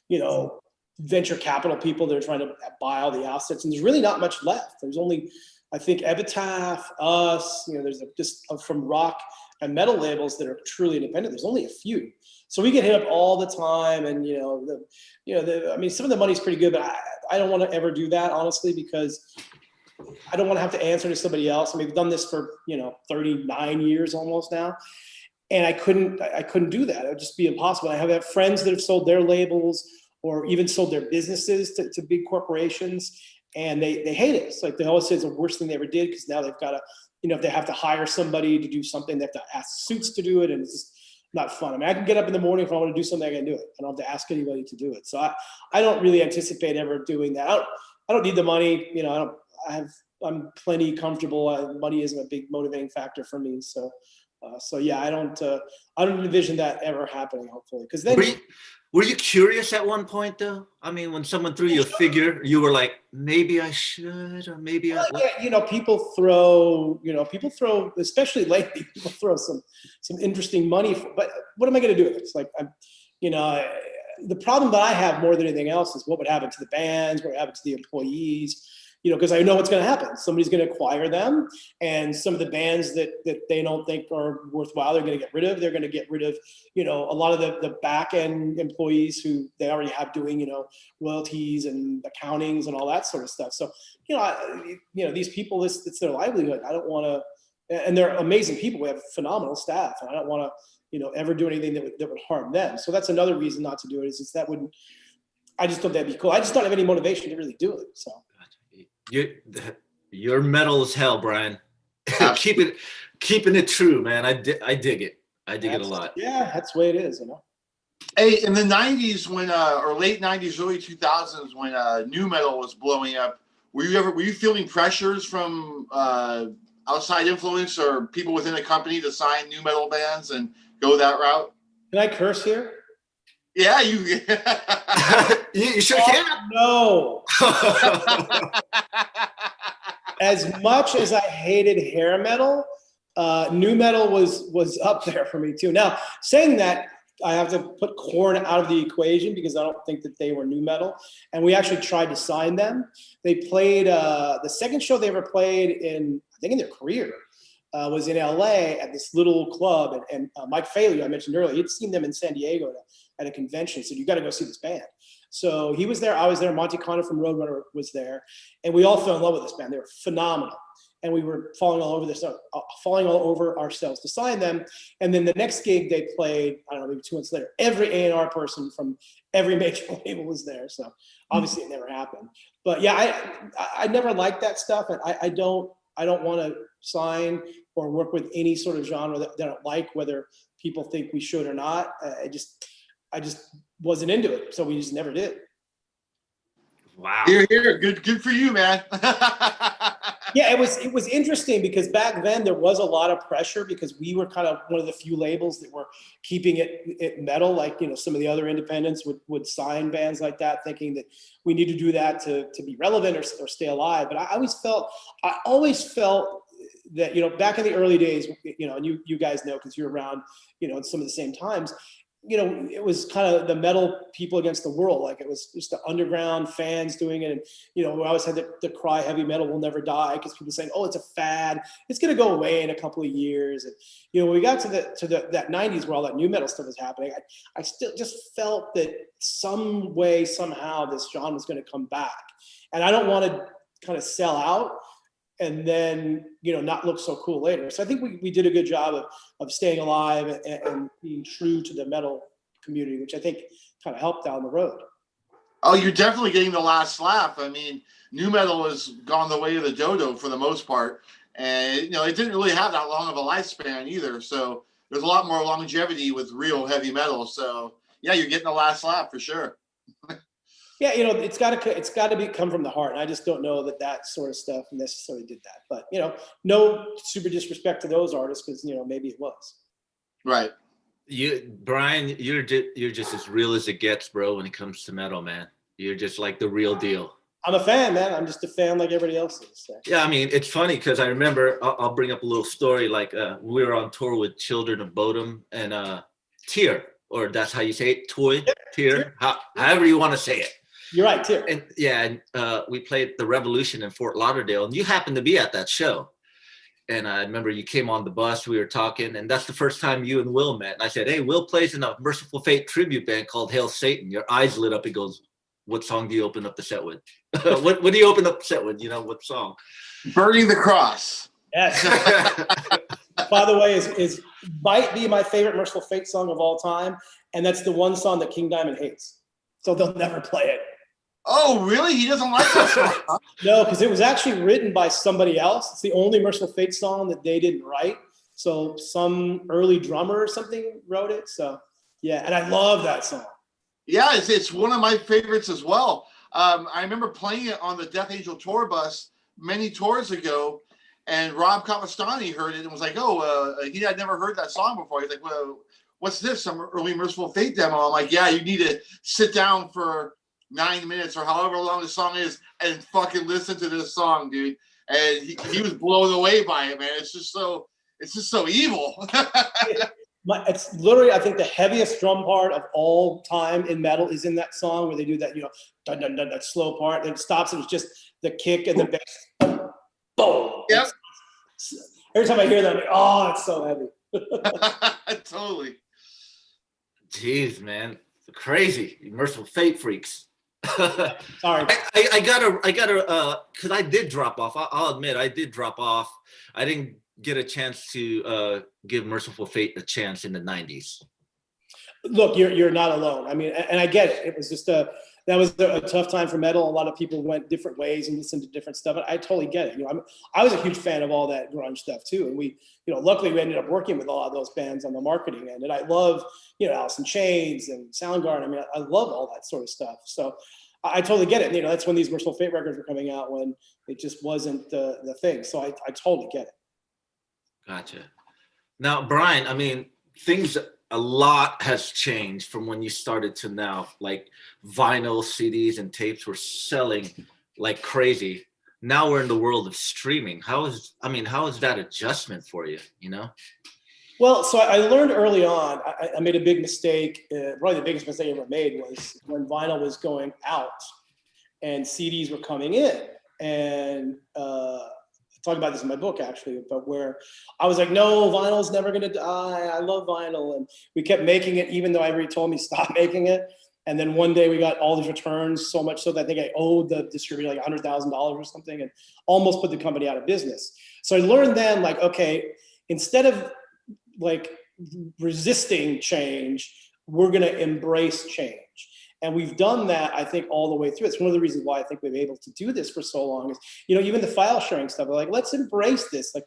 you know, venture capital people that are trying to buy all the assets, and there's really not much left. There's only, I think, Epitaph, us, you know, there's just from rock and metal labels that are truly independent. There's only a few. So we get hit up all the time, and I mean, some of the money's pretty good, but I don't want to ever do that, honestly, because I don't want to have to answer to somebody else. I mean, we've done this for, 39 years almost now, and I couldn't do that. It would just be impossible. I have friends that have sold their labels or even sold their businesses to big corporations, and they hate it. It's like they always say it's the worst thing they ever did, because now they've got to, if they have to hire somebody to do something, they have to ask Suits to do it, and it's just not fun. I mean, I can get up in the morning if I want to do something, I can do it. I don't have to ask anybody to do it. So I don't really anticipate ever doing that. I don't need the money. I'm plenty comfortable. Money isn't a big motivating factor for me. So yeah, I don't envision that ever happening. Hopefully, because then. Were you curious at one point, though? I mean, when someone threw you a figure, you were like, maybe I should, or maybe I. Yeah, people throw, especially lately, people throw some interesting money. But what am I going to do with it? It's like, the problem that I have more than anything else is what would happen to the bands, what would happen to the employees. Because I know what's going to happen. Somebody's going to acquire them, and some of the bands that they don't think are worthwhile, they're going to get rid of. They're going to get rid of, a lot of the back end employees who they already have doing, royalties and accountings and all that sort of stuff. So, these people, it's their livelihood. I don't want to, and they're amazing people. We have phenomenal staff, and I don't want to, ever do anything that would harm them. So that's another reason not to do it. Is that wouldn't. I just thought that'd be cool. I just don't have any motivation to really do it. So. You're metal as hell, Brian. keeping it true, man. I dig it. I dig it a lot. Yeah, that's the way it is, Hey, in the 90s when or late 90s, early 2000s when new metal was blowing up, were you feeling pressures from outside influence or people within the company to sign new metal bands and go that route? Can I curse here? Yeah, you. You sure can. No. As much as I hated hair metal, new metal was up there for me too. Now, saying that, I have to put Korn out of the equation because I don't think that they were new metal. And we actually tried to sign them. They played the second show they ever played in, I think in their career, was in LA at this little club. And Mike Faley, I mentioned earlier, he'd seen them in San Diego at a convention. Said, you got to go see this band. So he was there. I was there. Monty Connor from Roadrunner was there. And we all fell in love with this band. They were phenomenal. And we were falling all over ourselves to sign them. And then the next gig they played, I don't know, maybe 2 months later, every A&R person from every major label was there. So obviously it never happened. But yeah, I never liked that stuff. And I don't want to sign or work with any sort of genre that I don't like, whether people think we should or not. I just wasn't into it. So we just never did. Wow. Here. Good for you, man. Yeah, it was interesting because back then there was a lot of pressure because we were kind of one of the few labels that were keeping it metal. Like, you know, some of the other independents would sign bands like that, thinking that we need to do that to be relevant or stay alive. But I always felt that, you know, back in the early days, you know, and you guys know because you're around, you know, at some of the same times. You know, it was kind of the metal people against the world. Like it was just the underground fans doing it. And, you know, we always had the cry heavy metal will never die because people saying, oh, it's a fad. It's going to go away in a couple of years. And, you know, when we got to that 90s where all that new metal stuff was happening, I still just felt that some way, somehow this genre was going to come back. And I don't want to kind of sell out and then, you know, not look so cool later. So I think we did a good job of staying alive and being true to the metal community, which I think kind of helped down the road. Oh, you're definitely getting the last laugh. I mean, new metal has gone the way of the dodo for the most part. And, you know, it didn't really have that long of a lifespan either. So there's a lot more longevity with real heavy metal. So, yeah, you're getting the last laugh for sure. Yeah, you know, it's got to come from the heart. And I just don't know that sort of stuff necessarily did that. But, you know, no super disrespect to those artists because, you know, maybe it was. Right. Brian, you're just as real as it gets, bro, when it comes to metal, man. You're just like the real deal. I'm a fan, man. I'm just a fan like everybody else is. So. Yeah, I mean, it's funny because I remember, I'll bring up a little story. Like we were on tour with Children of Bodom and Tyr, or that's how you say it, Tyr, however you want to say it. You're right, Tyr. And yeah, and we played the Revolution in Fort Lauderdale, and you happened to be at that show. And I remember you came on the bus, we were talking, and that's the first time you and Will met. And I said, hey, Will plays in a Mercyful Fate tribute band called Hail Satan. Your eyes lit up. He goes, what song do you open up the set with? what do you open up the set with? You know, what song? Burning the Cross. Yes. By the way, is might be my favorite Mercyful Fate song of all time. And that's the one song that King Diamond hates. So they'll never play it. Oh, really? He doesn't like that song, huh? No, because it was actually written by somebody else. It's the only Mercyful Fate song that they didn't write. So some early drummer or something wrote it. So, yeah, and I love that song. Yeah, it's one of my favorites as well. I remember playing it on the Death Angel tour bus many tours ago, and Rob Cavastani heard it and was like, he had never heard that song before. He's like, well, what's this? Some early Mercyful Fate demo. I'm like, yeah, you need to sit down for 9 minutes or however long the song is and fucking listen to this song, dude. And he was blown away by it, man. It's just so evil. It's literally, I think, the heaviest drum part of all time in metal is in that song where they do that, you know, dun dun dun, that slow part. Then it stops and it's just the kick and the bass. Boom. Yep. Every time I hear that, I'm like, oh, it's so heavy. Totally. Jeez, man, crazy. Mercyful Fate freaks. Sorry. I gotta, because I did drop off. I'll admit, I did drop off. I didn't get a chance to give Mercyful Fate a chance in the 90s. Look, you're not alone. I mean, and I get it. It was just that was a tough time for metal. A lot of people went different ways and listened to different stuff. I totally get it. You know, I was a huge fan of all that grunge stuff too. And we, you know, luckily we ended up working with a lot of those bands on the marketing end. And I love, you know, Alice in Chains and Soundgarden. I mean, I love all that sort of stuff. So I totally get it. You know, that's when these Mercyful Fate records were coming out, when it just wasn't the thing. So I totally get it. Gotcha. Now, Brian, I mean, a lot has changed from when you started to now. Like vinyl, CDs, and tapes were selling like crazy. Now we're in the world of streaming. How is that adjustment for you, you know? Well, so I learned early on, I made a big mistake. Probably the biggest mistake I ever made was when vinyl was going out and CDs were coming in. And I talk about this in my book, actually, but where I was like, no, vinyl's never going to die. I love vinyl. And we kept making it, even though everybody told me stop making it. And then one day we got all these returns, so much so that I think I owed the distributor like $100,000 or something, and almost put the company out of business. So I learned then, like, okay, instead of like resisting change, we're going to embrace change. And we've done that, I think, all the way through. It's one of the reasons why I think we've been able to do this for so long is, you know, even the file sharing stuff, we're like, let's embrace this. Like,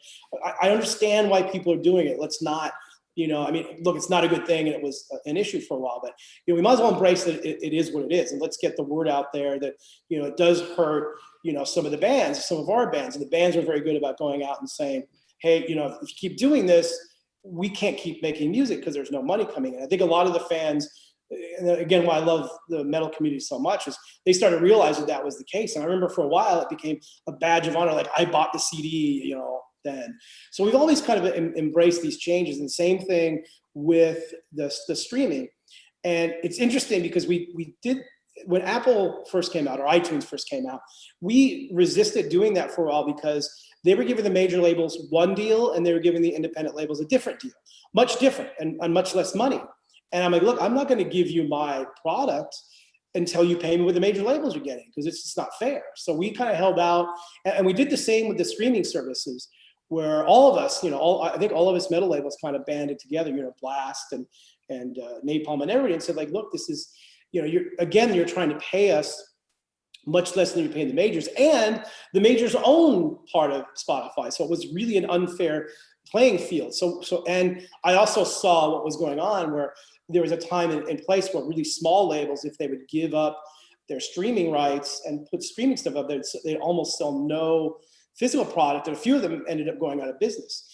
I understand why people are doing it. Let's not, you know, I mean, look, it's not a good thing and it was an issue for a while, but, you know, we might as well embrace that it is what it is. And let's get the word out there that, you know, it does hurt, you know, some of the bands, some of our bands. And the bands are very good about going out and saying, hey, you know, if you keep doing this, we can't keep making music because there's no money coming in. I think a lot of the fans, and again, why I love the metal community so much is they started realizing that was the case. And I remember for a while it became a badge of honor, like I bought the CD, you know, then. So we've always kind of embraced these changes. And the same thing with the streaming. And it's interesting because we did, when Apple first came out or iTunes first came out, we resisted doing that for a while because they were giving the major labels one deal and they were giving the independent labels a different deal, much different and much less money. And I'm like, look, I'm not going to give you my product until you pay me what the major labels are getting because it's just not fair. So we kind of held out, and we did the same with the streaming services, where all of us, you know, I think all of us metal labels kind of banded together, you know, Blast and Napalm and everybody, and said, like, look, this is, you know, you're trying to pay us much less than you're paying the majors, and the majors own part of Spotify. So it was really an unfair playing field. So, and I also saw what was going on where there was a time in place where really small labels, if they would give up their streaming rights and put streaming stuff up there, they'd almost sell no physical product. And a few of them ended up going out of business.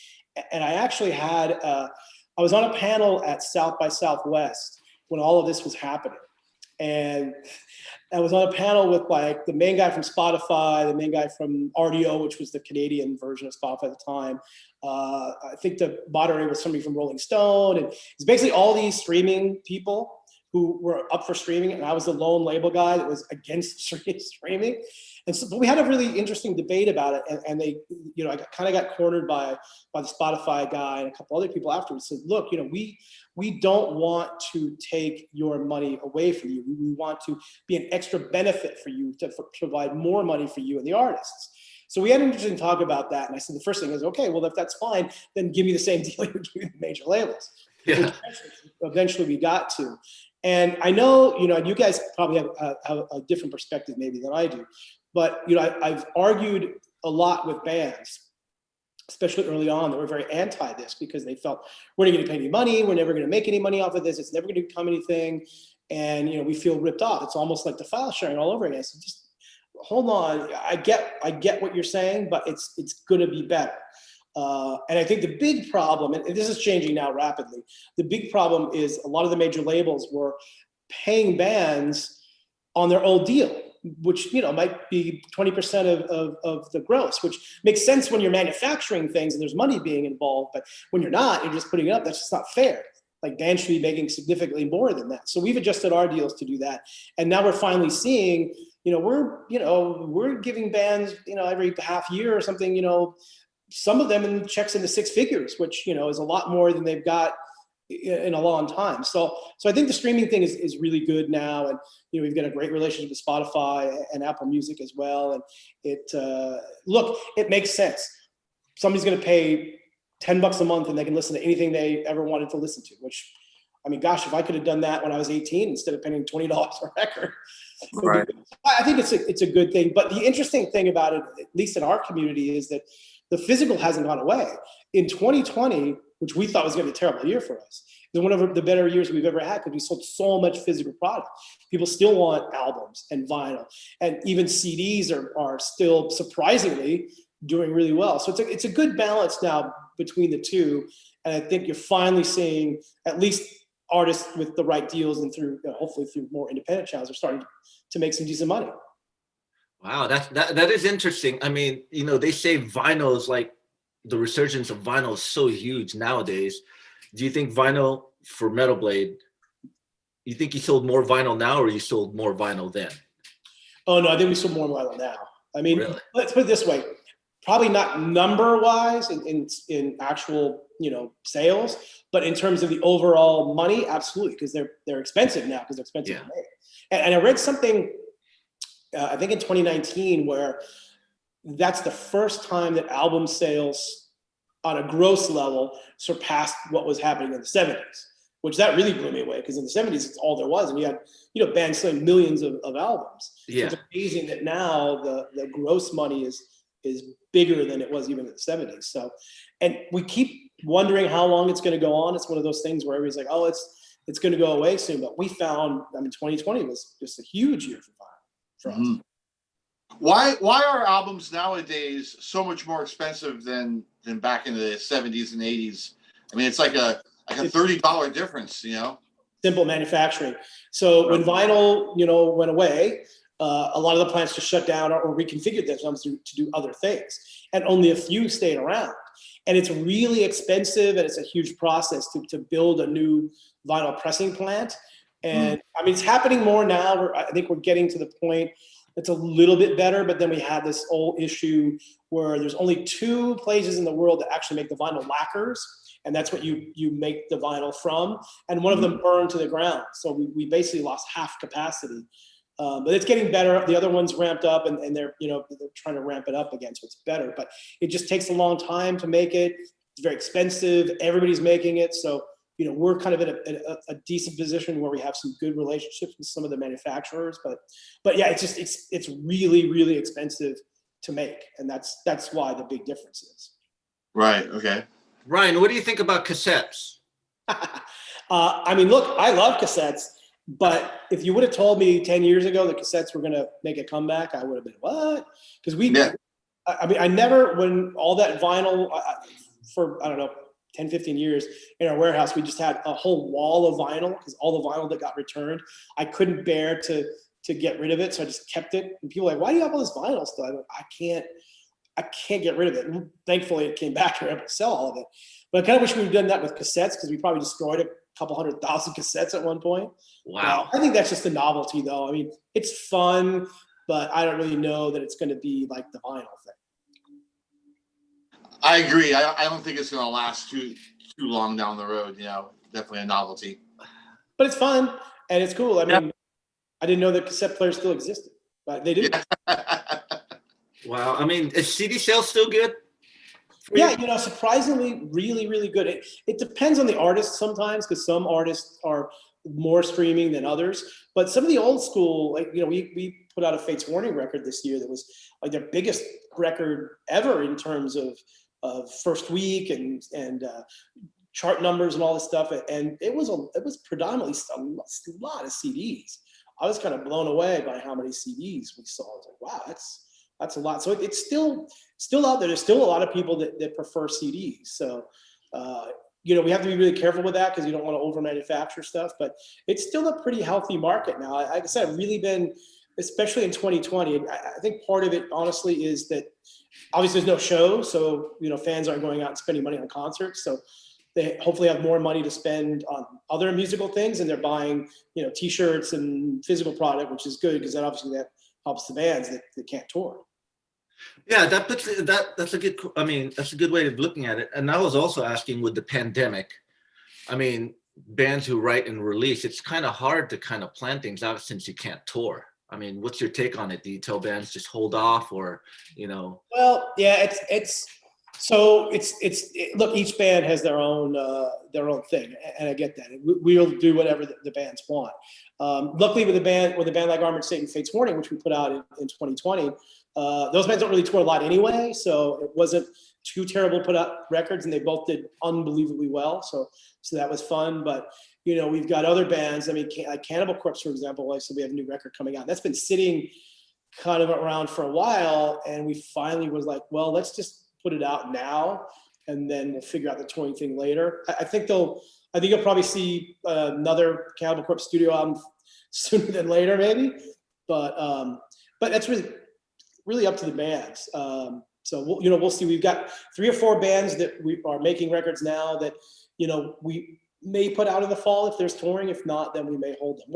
And I actually had, I was on a panel at South by Southwest when all of this was happening. And I was on a panel with like the main guy from Spotify, the main guy from RDO, which was the Canadian version of Spotify at the time. I think the moderator was somebody from Rolling Stone. And it's basically all these streaming people who were up for streaming. And I was the lone label guy that was against streaming. And so, but we had a really interesting debate about it. And they, you know, I kind of got cornered by the Spotify guy and a couple other people afterwards. Said, look, you know, we don't want to take your money away from you. We want to be an extra benefit for you to provide more money for you and the artists. So we had an interesting talk about that. And I said, the first thing is, okay, well, if that's fine, then give me the same deal you're giving the major labels. Yeah. Eventually we got to. And I know, you know, you guys probably have a different perspective maybe than I do. But, you know, I've argued a lot with bands, especially early on, that were very anti this because they felt we're not going to pay any money. We're never going to make any money off of this. It's never going to become anything. And, you know, we feel ripped off. It's almost like the file sharing all over again. So just hold on. I get what you're saying, but it's going to be better. And I think the big problem, and this is changing now rapidly, the big problem is a lot of the major labels were paying bands on their old deal, which, you know, might be 20% of the gross, which makes sense when you're manufacturing things and there's money being involved. But when you're not, you're just putting it up. That's just not fair. Like bands should be making significantly more than that. So we've adjusted our deals to do that. And now we're finally seeing, we're giving bands, every half year or something, some of them in checks in the six figures, which, is a lot more than they've got in a long time. So I think the streaming thing is really good now. And, we've got a great relationship with Spotify and Apple Music as well. And it makes sense. Somebody's going to pay $10 a month and they can listen to anything they ever wanted to listen to, which, I mean, gosh, if I could have done that when I was 18 instead of paying $20 a record, right. I think it's a good thing. But the interesting thing about it, at least in our community, is that the physical hasn't gone away. In 2020, which we thought was going to be a terrible year for us, it was one of the better years we've ever had because we sold so much physical product. People still want albums and vinyl, and even CDs are still surprisingly doing really well. So it's a good balance now between the two. And I think you're finally seeing at least artists with the right deals and through hopefully through more independent channels are starting to make some decent money. Wow, that is interesting. I mean, they say vinyl is like the resurgence of vinyl is so huge nowadays. Do you think vinyl for Metal Blade, you think you sold more vinyl now or you sold more vinyl then? Oh no, I think we sold more vinyl now. I mean, Really? let's put it this way. Probably not number wise in actual, sales, but in terms of the overall money, absolutely. Because they're expensive now because they're expensive to make. And I read something, I think in 2019, where that's the first time that album sales on a gross level surpassed what was happening in the 70s, which that really blew me away because in the 70s, it's all there was. And you had, bands selling millions of albums. Yeah. So it's amazing that now the gross money is bigger than it was even in the 70s. So, and we keep wondering how long it's going to go on. It's one of those things where everybody's like, oh, it's going to go away soon. But we found, 2020 was just a huge year for us. Mm-hmm. Why are albums nowadays so much more expensive than back in the 70s and 80s? I mean, it's like a $30 difference, Simple manufacturing. So when vinyl, went away, a lot of the plants just shut down or reconfigured themselves to do other things, and only a few stayed around. And it's really expensive, and it's a huge process to build a new vinyl pressing plant. And I mean, it's happening more now. I think we're getting to the point that's a little bit better, but then we had this old issue where there's only 2 places in the world that actually make the vinyl lacquers, and that's what you make the vinyl from. And one of them burned to the ground, so we basically lost half capacity. But it's getting better. The other one's ramped up, and they're trying to ramp it up again, so it's better. But it just takes a long time to make it. It's very expensive. Everybody's making it, so we're kind of in a decent position where we have some good relationships with some of the manufacturers. But yeah, it's really, really expensive to make, and that's why the big difference is. Right. Okay. Ryan, what do you think about cassettes? I mean, look, I love cassettes. But if you would have told me 10 years ago that cassettes were going to make a comeback, I would have been, what? Because I never, when all that vinyl, for, I don't know, 10, 15 years in our warehouse, we just had a whole wall of vinyl because all the vinyl that got returned, I couldn't bear to get rid of it. So I just kept it. And people were like, why do you have all this vinyl stuff? I can't get rid of it. And thankfully it came back. We were able to sell all of it. But I kind of wish we'd done that with cassettes because we probably destroyed a couple 100,000 cassettes at one point. Wow. I think that's just a novelty though. I mean, it's fun, but I don't really know that it's going to be like the vinyl thing. I agree. I don't think it's going to last too long down the road. Definitely a novelty. But it's fun and it's cool. I mean, I didn't know that cassette players still existed, but they do. Yeah. Wow. I mean, is CD sales still good? Yeah, surprisingly, really, really good. It depends on the artist sometimes because some artists are more streaming than others. But some of the old school, like, we put out a Fates Warning record this year that was like their biggest record ever in terms of first week and chart numbers and all this stuff. And it was predominantly a lot of CDs. I was kind of blown away by how many CDs we saw. I was like, wow, that's a lot. So it's still out there. There's still a lot of people that prefer CDs. So, we have to be really careful with that because you don't want to over manufacture stuff, but it's still a pretty healthy market now. Like I said, I've really been, especially in 2020, I think part of it honestly is that obviously there's no show. So, fans aren't going out and spending money on concerts. So they hopefully have more money to spend on other musical things and they're buying, t-shirts and physical product, which is good because that helps the bands that can't tour. Yeah, that's a good way of looking at it. And I was also asking with the pandemic, I mean, bands who write and release, it's kind of hard to kind of plan things out since you can't tour. I mean, what's your take on it? Do you tell bands just hold off or, Well, yeah, look, each band has their own thing, and I get that. We'll do whatever the bands want. Luckily, with a band like Armored Satan, Fates Warning, which we put out in 2020, those bands don't really tour a lot anyway, so it wasn't too terrible to put out records, and they both did unbelievably well. So that was fun. But we've got other bands. I mean, like Cannibal Corpse, for example. Like, so we have a new record coming out. That's been sitting kind of around for a while, and we finally was like, well, let's just put it out now and then we'll figure out the touring thing later. I think you'll probably see another Cannibal Corpse studio album sooner than later, maybe. But that's really up to the bands. So we'll see. We've got 3 or 4 bands that we are making records now that we may put out in the fall if there's touring. If not, then we may hold them.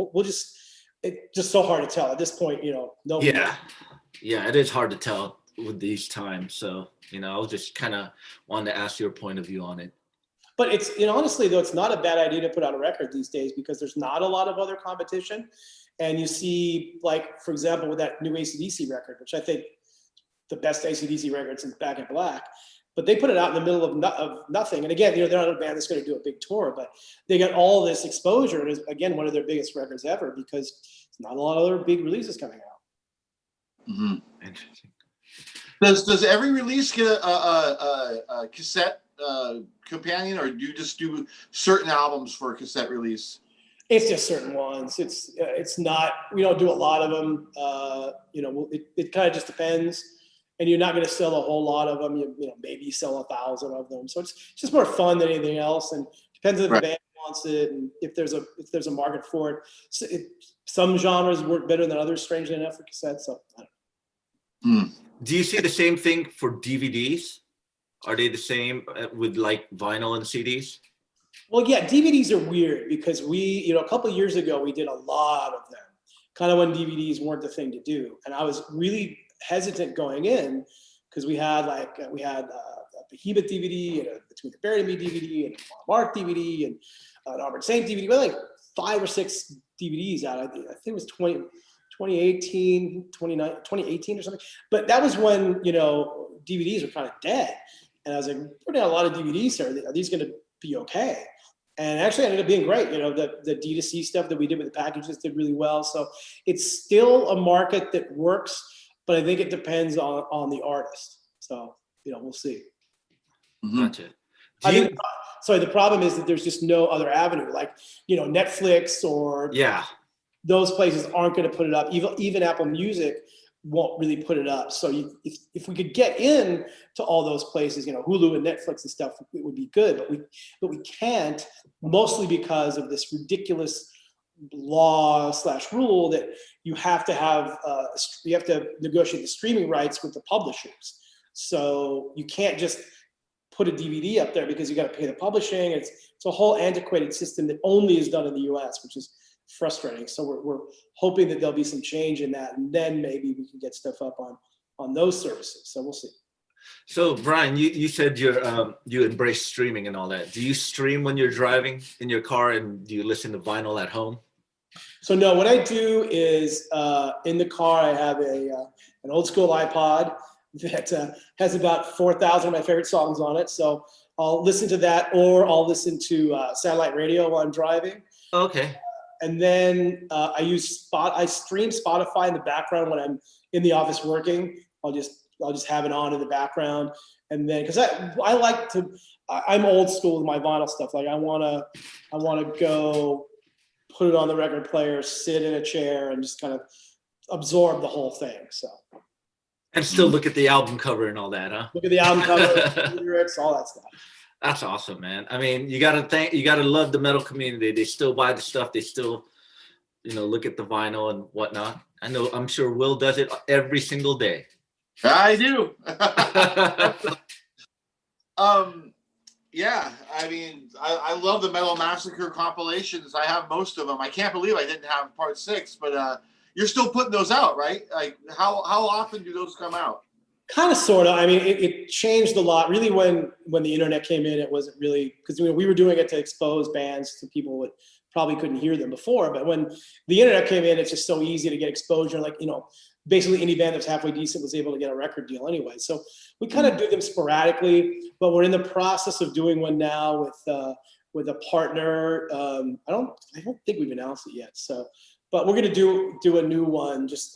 It's just so hard to tell at this point. No. Yeah, it is hard to tell with these times. So I was just kind of wanted to ask your point of view on it. But it's honestly though, it's not a bad idea to put out a record these days because there's not a lot of other competition, and you see, like, for example, with that new AC/DC record, which I think the best AC/DC record since Back in Black, but they put it out in the middle of nothing. And again, they're not a band that's going to do a big tour, but they got all this exposure. And it's, again, one of their biggest records ever because there's not a lot of other big releases coming out. Mm-hmm. Interesting. Does every release get a cassette companion, or do you just do certain albums for a cassette release? It's just certain ones. It's not. We don't do a lot of them. It kind of just depends. And you're not going to sell a whole lot of them. Maybe you sell 1,000 of them. So it's just more fun than anything else. And depends if the band wants it and if there's a market for it. So some genres work better than others, strangely enough, for cassettes. So I don't know. Do you see the same thing for DVDs? Are they the same with like vinyl and CDs? Well, yeah, DVDs are weird because we, a couple of years ago, we did a lot of them, kind of when DVDs weren't the thing to do. And I was really hesitant going in because we had a Behemoth DVD and a Between the Buried and Me DVD and a Mark DVD and an Auburn Saint DVD. We had like 5 or 6 DVDs out. I think it was 2018 or something. But that was when, DVDs were kind of dead. And I was like, we're putting out a lot of DVDs here. Are these going to be okay? And actually ended up being great. The D2C stuff that we did with the packages did really well. So it's still a market that works, but I think it depends on the artist. So, we'll see. Gotcha. The problem is that there's just no other avenue. Like, Netflix or those places aren't going to put it up. Even Apple Music won't really put it up. So if we could get in to all those places, Hulu and Netflix and stuff, it would be good. But we can't, mostly because of this ridiculous law/rule that you have to negotiate the streaming rights with the publishers. So you can't just put a DVD up there because you got to pay the publishing. It's a whole antiquated system that only is done in the US, which is frustrating. So we're hoping that there'll be some change in that, and then maybe we can get stuff up on those services. So we'll see. So Brian, you said you embrace streaming and all that. Do you stream when you're driving in your car, and do you listen to vinyl at home? So no, what I do is in the car I have an old school iPod that has about 4,000 of my favorite songs on it. So I'll listen to that, or I'll listen to satellite radio while I'm driving. Okay. And then I stream Spotify in the background when I'm in the office working. I'll just have it on in the background, and then because I'm old school with my vinyl stuff. Like I wanna go put it on the record player, sit in a chair, and just kind of absorb the whole thing. So. And still look at the album cover and all that, huh? Look at the album cover, lyrics, all that stuff. That's awesome, man. I mean, you gotta love the metal community. They still buy the stuff. They still, look at the vinyl and whatnot. I'm sure Will does it every single day. I do. Yeah. I mean, I love the Metal Massacre compilations. I have most of them. I can't believe I didn't have part 6, but you're still putting those out, right? Like how often do those come out? Kind of, sort of. I mean, it changed a lot. Really, when the internet came in, it wasn't really, because we were doing it to expose bands to people that probably couldn't hear them before. But when the internet came in, it's just so easy to get exposure. Like, basically any band that's halfway decent was able to get a record deal anyway. So we kind of do them sporadically, but we're in the process of doing one now with a partner. I don't think we've announced it yet. So, but we're going to do a new one, just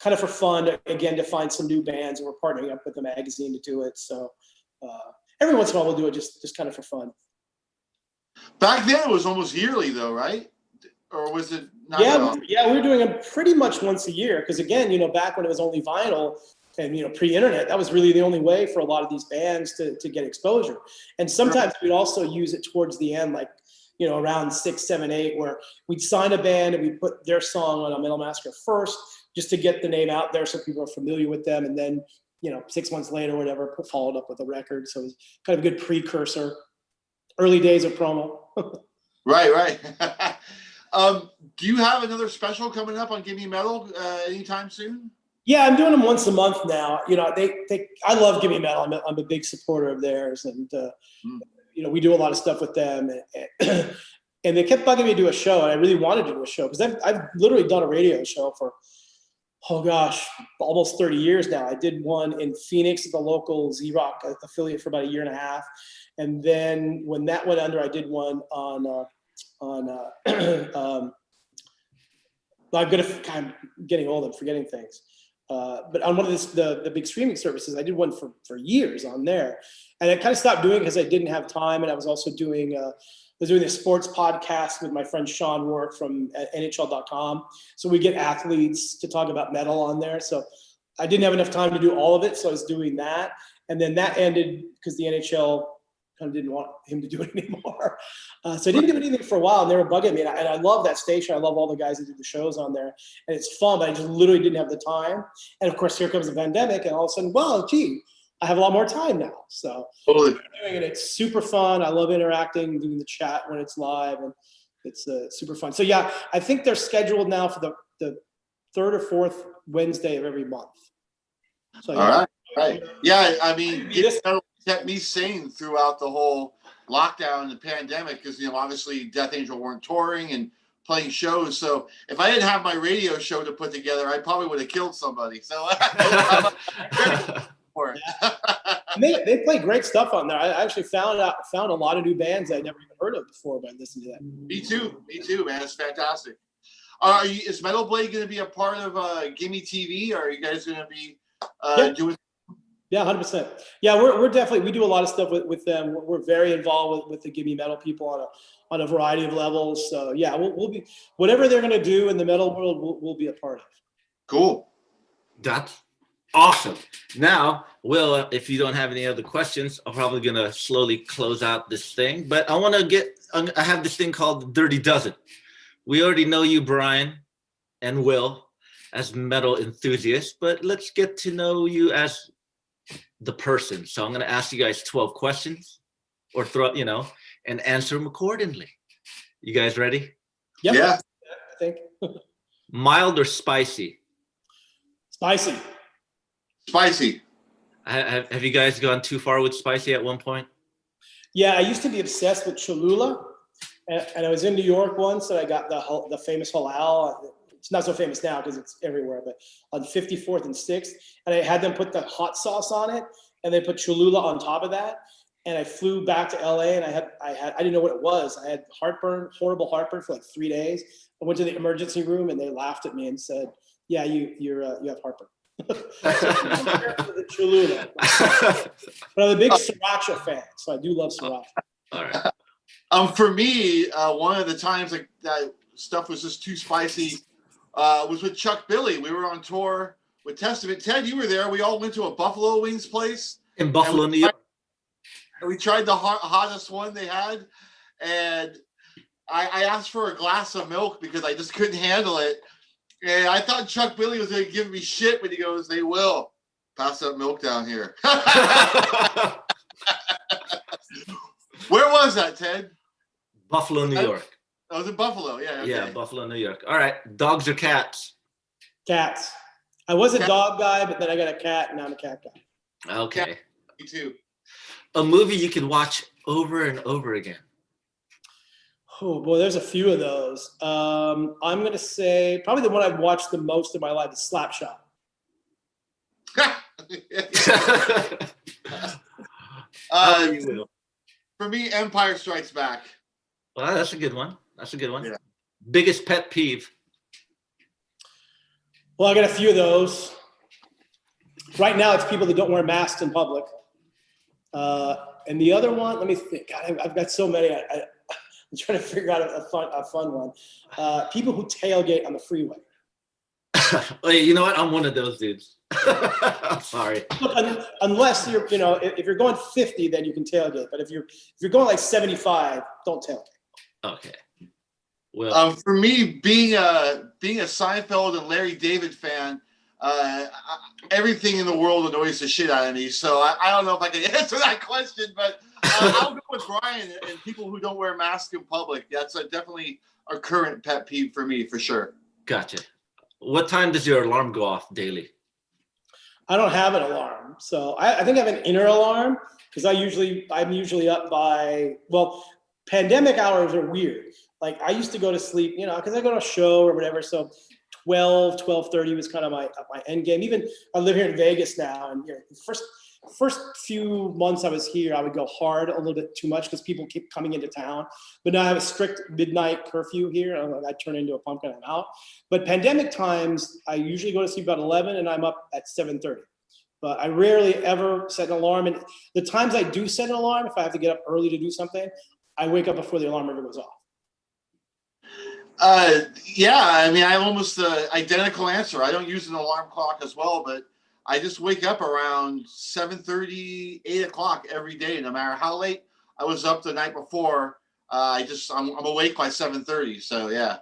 kind of for fun, again, to find some new bands, and we're partnering up with the magazine to do it. So every once in a while we'll do it just kind of for fun. Back then it was almost yearly though, right? Or was it not? Yeah, we were doing them pretty much once a year. Because again, back when it was only vinyl, and pre-internet, that was really the only way for a lot of these bands to get exposure. And sometimes we'd also use it towards the end, like around 6, 7, 8, where we'd sign a band and we'd put their song on a Metal Massacre first, just to get the name out there so people are familiar with them, and then 6 months later, or whatever, followed up with a record. So it was kind of a good precursor. Early days of promo. Right. Do you have another special coming up on Gimme Metal anytime soon? Yeah, I'm doing them once a month now. I love Gimme Metal. I'm a big supporter of theirs, and we do a lot of stuff with them. And they kept bugging me to do a show, and I really wanted to do a show because I've literally done a radio show for, oh gosh, almost 30 years now. I did one in Phoenix at the local Z-Rock affiliate for about a year and a half. And then when that went under, I did one on I'm kind of getting old and forgetting things. But on one of the big streaming services, I did one for years on there. And I kind of stopped doing it because I didn't have time. And I was also doing a sports podcast with my friend Sean Work from NHL.com. So we get athletes to talk about metal on there. So I didn't have enough time to do all of it. So I was doing that. And then that ended because the NHL kind of didn't want him to do it anymore. So I didn't do anything for a while, and they were bugging me. And I love that station. I love all the guys that do the shows on there. And it's fun, but I just literally didn't have the time. And of course, here comes the pandemic, and all of a sudden, well, gee, I have a lot more time now. So totally. It's super fun. I love interacting, doing the chat when it's live, and it's super fun. So yeah, I think they're scheduled now for the third or fourth Wednesday of every month. So, all right. Yeah, I mean, this kept me sane throughout the whole lockdown and the pandemic because, obviously Death Angel weren't touring and playing shows. So if I didn't have my radio show to put together, I probably would have killed somebody. So for it. They play great stuff on there. I actually found a lot of new bands I never even heard of before by listening to that. Me too, man. It's fantastic. Is Metal Blade going to be a part of Gimme TV? Or are you guys going to be doing? Yeah, 100%. Yeah, we're definitely, we do a lot of stuff with them. We're very involved with the Gimme Metal people on a variety of levels. So yeah, we'll be, whatever they're going to do in the metal world, we'll be a part of. Cool. That's awesome. Now, Will, if you don't have any other questions, I'm probably going to slowly close out this thing. But I have this thing called the Dirty Dozen. We already know you, Brian and Will, as metal enthusiasts, but let's get to know you as the person. So I'm going to ask you guys 12 questions or and answer them accordingly. You guys ready? Yep. Yeah. I think. Mild or spicy? Spicy. Spicy. Mm-hmm. Have you guys gone too far with spicy at one point? Yeah, I used to be obsessed with Cholula, and I was in New York once, and I got the famous halal. It's not so famous now because it's everywhere, but on 54th and 6th, and I had them put the hot sauce on it, and they put Cholula on top of that. And I flew back to LA, and I didn't know what it was. I had heartburn, horrible heartburn for like 3 days. I went to the emergency room, and they laughed at me and said, "Yeah, you have heartburn." Cholula. But I'm a big sriracha fan, so I do love sriracha. All right. For me, one of the times like that stuff was just too spicy. Was with Chuck Billy. We were on tour with Testament. Ted, you were there. We all went to a Buffalo Wings place in Buffalo, New York. And we tried the hottest one they had, and I asked for a glass of milk because I just couldn't handle it. And I thought Chuck Billy was going to give me shit, but he goes, "They will pass that milk down here." Where was that, Ted? Buffalo, New York. I was in Buffalo. Yeah. Okay. Yeah, Buffalo, New York. All right. Dogs or cats? Cats. I was a dog guy, but then I got a cat, and now I'm a cat guy. Okay. Yeah, me too. A movie you can watch over and over again. Oh boy, there's a few of those. I'm gonna say probably the one I've watched the most in my life is Slapshot. For me, Empire Strikes Back. Well, that's a good one. Yeah. Biggest pet peeve? Well, I got a few of those. Right now, it's people that don't wear masks in public. And the other one, let me think. God, I've got so many. I'm trying to figure out a fun one. People who tailgate on the freeway. You know what? I'm one of those dudes. I'm sorry. Look, unless you're, if you're going 50, then you can tailgate. But if you're going like 75, don't tailgate. Okay. Well, for me, being a Seinfeld and Larry David fan, everything in the world annoys the shit out of me. So I don't know if I can answer that question, but I'll go with Brian and people who don't wear masks in public. That's definitely a current pet peeve for me, for sure. gotcha. What time does your alarm go off daily? I don't have an alarm, so I think I have an inner alarm because I'm usually up by, well, pandemic hours are weird. Like I used to go to sleep, because I go to a show or whatever. So 12:30 was kind of my end game. Even I live here in Vegas now, and first few months I was here, I would go hard a little bit too much because people keep coming into town. But now I have a strict midnight curfew here. I turn into a pumpkin, I'm out. But pandemic times, I usually go to sleep about 11 and I'm up at 7:30. But I rarely ever set an alarm. And the times I do set an alarm, if I have to get up early to do something, I wake up before the alarm ever goes off. Yeah, I mean, I have almost the identical answer. I don't use an alarm clock as well, but I just wake up around 7:30, 8 o'clock every day, no matter how late I was up the night before. I'm awake by 7:30. So yeah.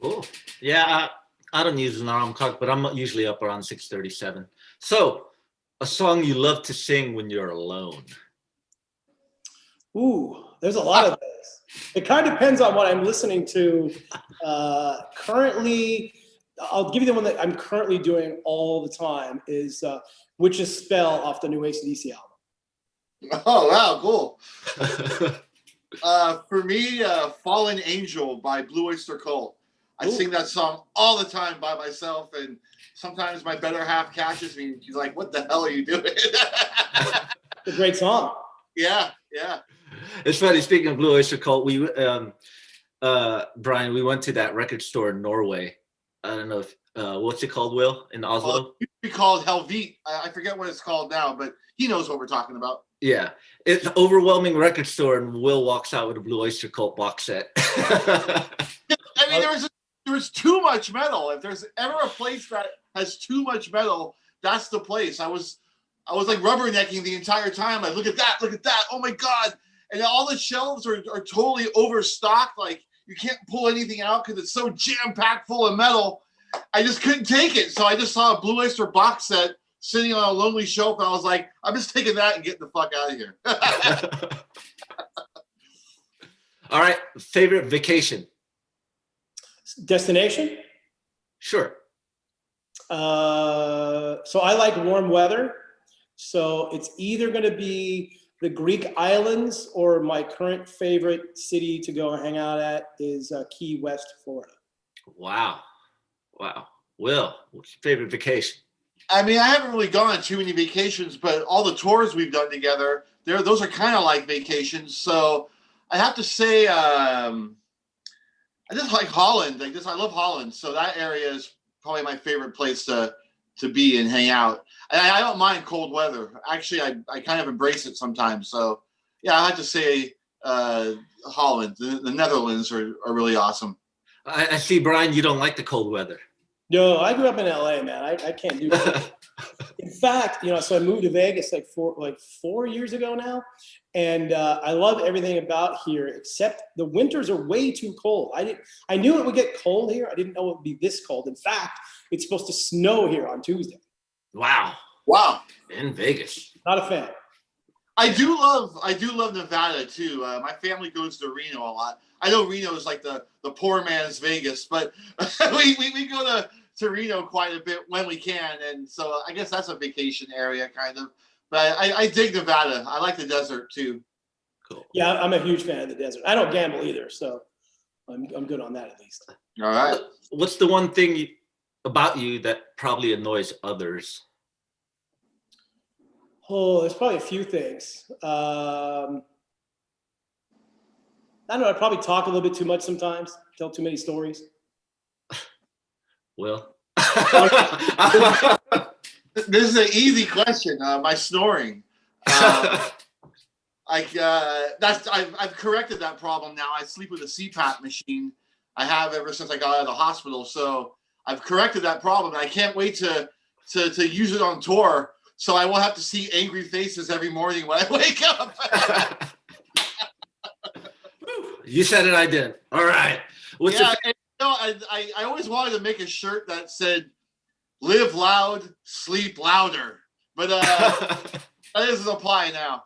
Cool. Yeah, I don't use an alarm clock, but I'm usually up around 6:37. So, a song you love to sing when you're alone? Ooh, there's a lot of things. It kind of depends on what I'm listening to. Currently, I'll give you the one that I'm currently doing all the time is Witch's Spell off the new AC/DC album. Oh, wow, cool. For me, Fallen Angel by Blue Oyster Cult. I sing that song all the time by myself, and sometimes my better half catches me and she's like, what the hell are you doing? It's a great song. Yeah. It's funny, speaking of Blue Oyster Cult, Brian, we went to that record store in Norway. I don't know if, what's it called, Will, in Oslo? It used to be called Helvete. I forget what it's called now, but he knows what we're talking about. Yeah, it's an overwhelming record store, and Will walks out with a Blue Oyster Cult box set. I mean, there was too much metal. If there's ever a place that has too much metal, that's the place. I was like rubbernecking the entire time. Like, look at that, oh my God. And all the shelves are totally overstocked. Like, you can't pull anything out because it's so jam-packed full of metal. I just couldn't take it. So I just saw a Blue Oyster box set sitting on a lonely shelf, and I was like, I'm just taking that and getting the fuck out of here. All right, favorite vacation? Destination? Sure. So I like warm weather. So it's either going to be the Greek islands, or my current favorite city to go hang out at is Key West, Florida. Wow. Will, what's your favorite vacation? I mean, I haven't really gone on too many vacations, but all the tours we've done together, those are kind of like vacations. So I have to say, I just like Holland. I love Holland. So that area is probably my favorite place to be and hang out. And I don't mind cold weather. Actually, I kind of embrace it sometimes. So yeah, I have to say Holland. The Netherlands are really awesome. I see, Brian, you don't like the cold weather. No, I grew up in LA, man. I can't do that. In fact, so I moved to Vegas like 4 years ago now, and I love everything about here except the winters are way too cold. I knew it would get cold here. I didn't know it would be this cold. In fact, it's supposed to snow here on Tuesday. Wow. In Vegas. Not a fan. I do love Nevada too. My family goes to Reno a lot. I know Reno is like the poor man's Vegas, but we go to Reno quite a bit when we can, and so I guess that's a vacation area kind of. But I dig Nevada. I like the desert too. Cool. Yeah, I'm a huge fan of the desert. I don't gamble either, so I'm good on that at least. All right. What's the one thing about you that probably annoys others? Oh, there's probably a few things. I don't know. I probably talk a little bit too much sometimes, tell too many stories. Will? This is an easy question. My snoring. I've corrected that problem now. I sleep with a CPAP machine. I have ever since I got out of the hospital. So I've corrected that problem. I can't wait to use it on tour. So I will have to see angry faces every morning when I wake up. You said it, I didn't. All right. What's yeah, and, I always wanted to make a shirt that said "Live loud, sleep louder," but that doesn't apply now.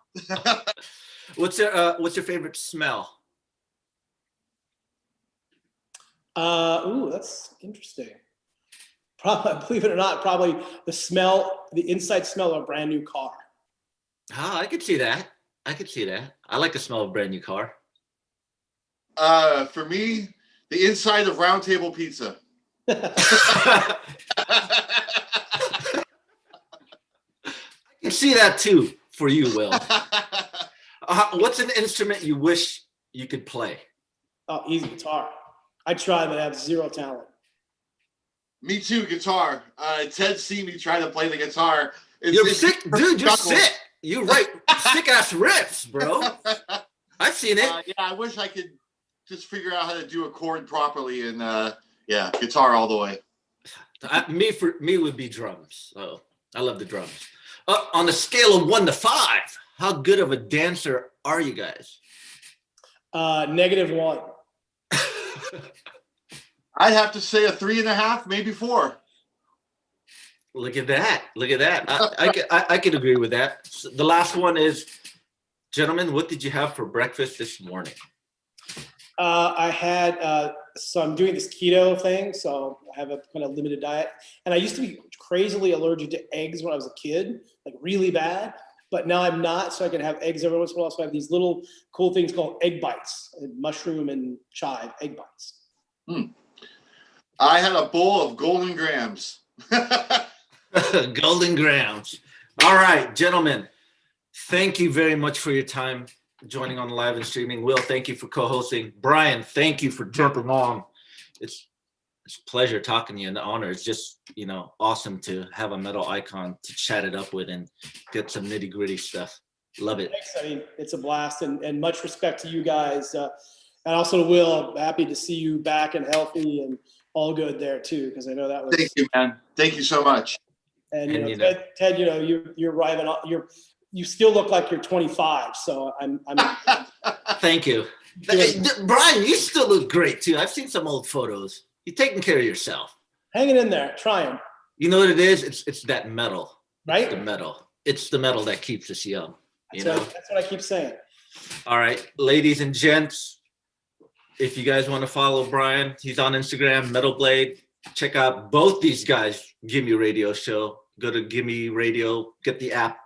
what's your favorite smell? That's interesting. Probably, believe it or not, probably the inside smell of a brand new car. Ah, I could see that. I like the smell of a brand new car. For me, the inside of Round Table Pizza. I can see that too for you, Will. What's an instrument you wish you could play? Oh, easy, guitar. I try, but I have zero talent. Me too, guitar. Ted seen me try to play the guitar. You're sick, dude. You're sick. You write sick ass riffs, bro. I've seen it. Yeah, I wish I could just figure out how to do a chord properly, and yeah, guitar all the way. Me would be drums. Oh, I love the drums. On a scale of 1 to 5, how good of a dancer are you guys? -1. I'd have to say a 3.5, maybe 4. Look at that. I could agree with that. So the last one is, gentlemen, what did you have for breakfast this morning? I had, so I'm doing this keto thing, so I have a kind of limited diet. And I used to be crazily allergic to eggs when I was a kid, like really bad. But now I'm not, so I can have eggs every once in a while. So I have these little cool things called egg bites, mushroom and chive egg bites. I had a bowl of Golden Grams. Golden Grams. All right, gentlemen, thank you very much for your time joining on live and streaming. Will, thank you for co-hosting. Brian, thank you for jumping on. It's a pleasure talking to you, and the honor. It's just, awesome to have a metal icon to chat it up with and get some nitty gritty stuff. Love it. Thanks. I mean, it's a blast, and much respect to you guys. And also to Will, I'm happy to see you back and healthy and all good there too, because I know that was. Thank you, man. Thank you so much. And Ted, you're arriving. You still look like you're 25. So I'm Thank you. Hey, Brian, you still look great too. I've seen some old photos. You're taking care of yourself. Hanging in there, trying. You know what it is? It's that metal. Right? It's the metal. It's the metal that keeps us young. That's what I keep saying. All right, ladies and gents, if you guys want to follow Brian, he's on Instagram, Metal Blade. Check out both these guys' Gimme Radio show. Go to Gimme Radio, get the app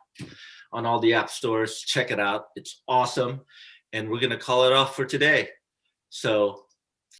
on all the app stores. Check it out. It's awesome. And we're going to call it off for today. So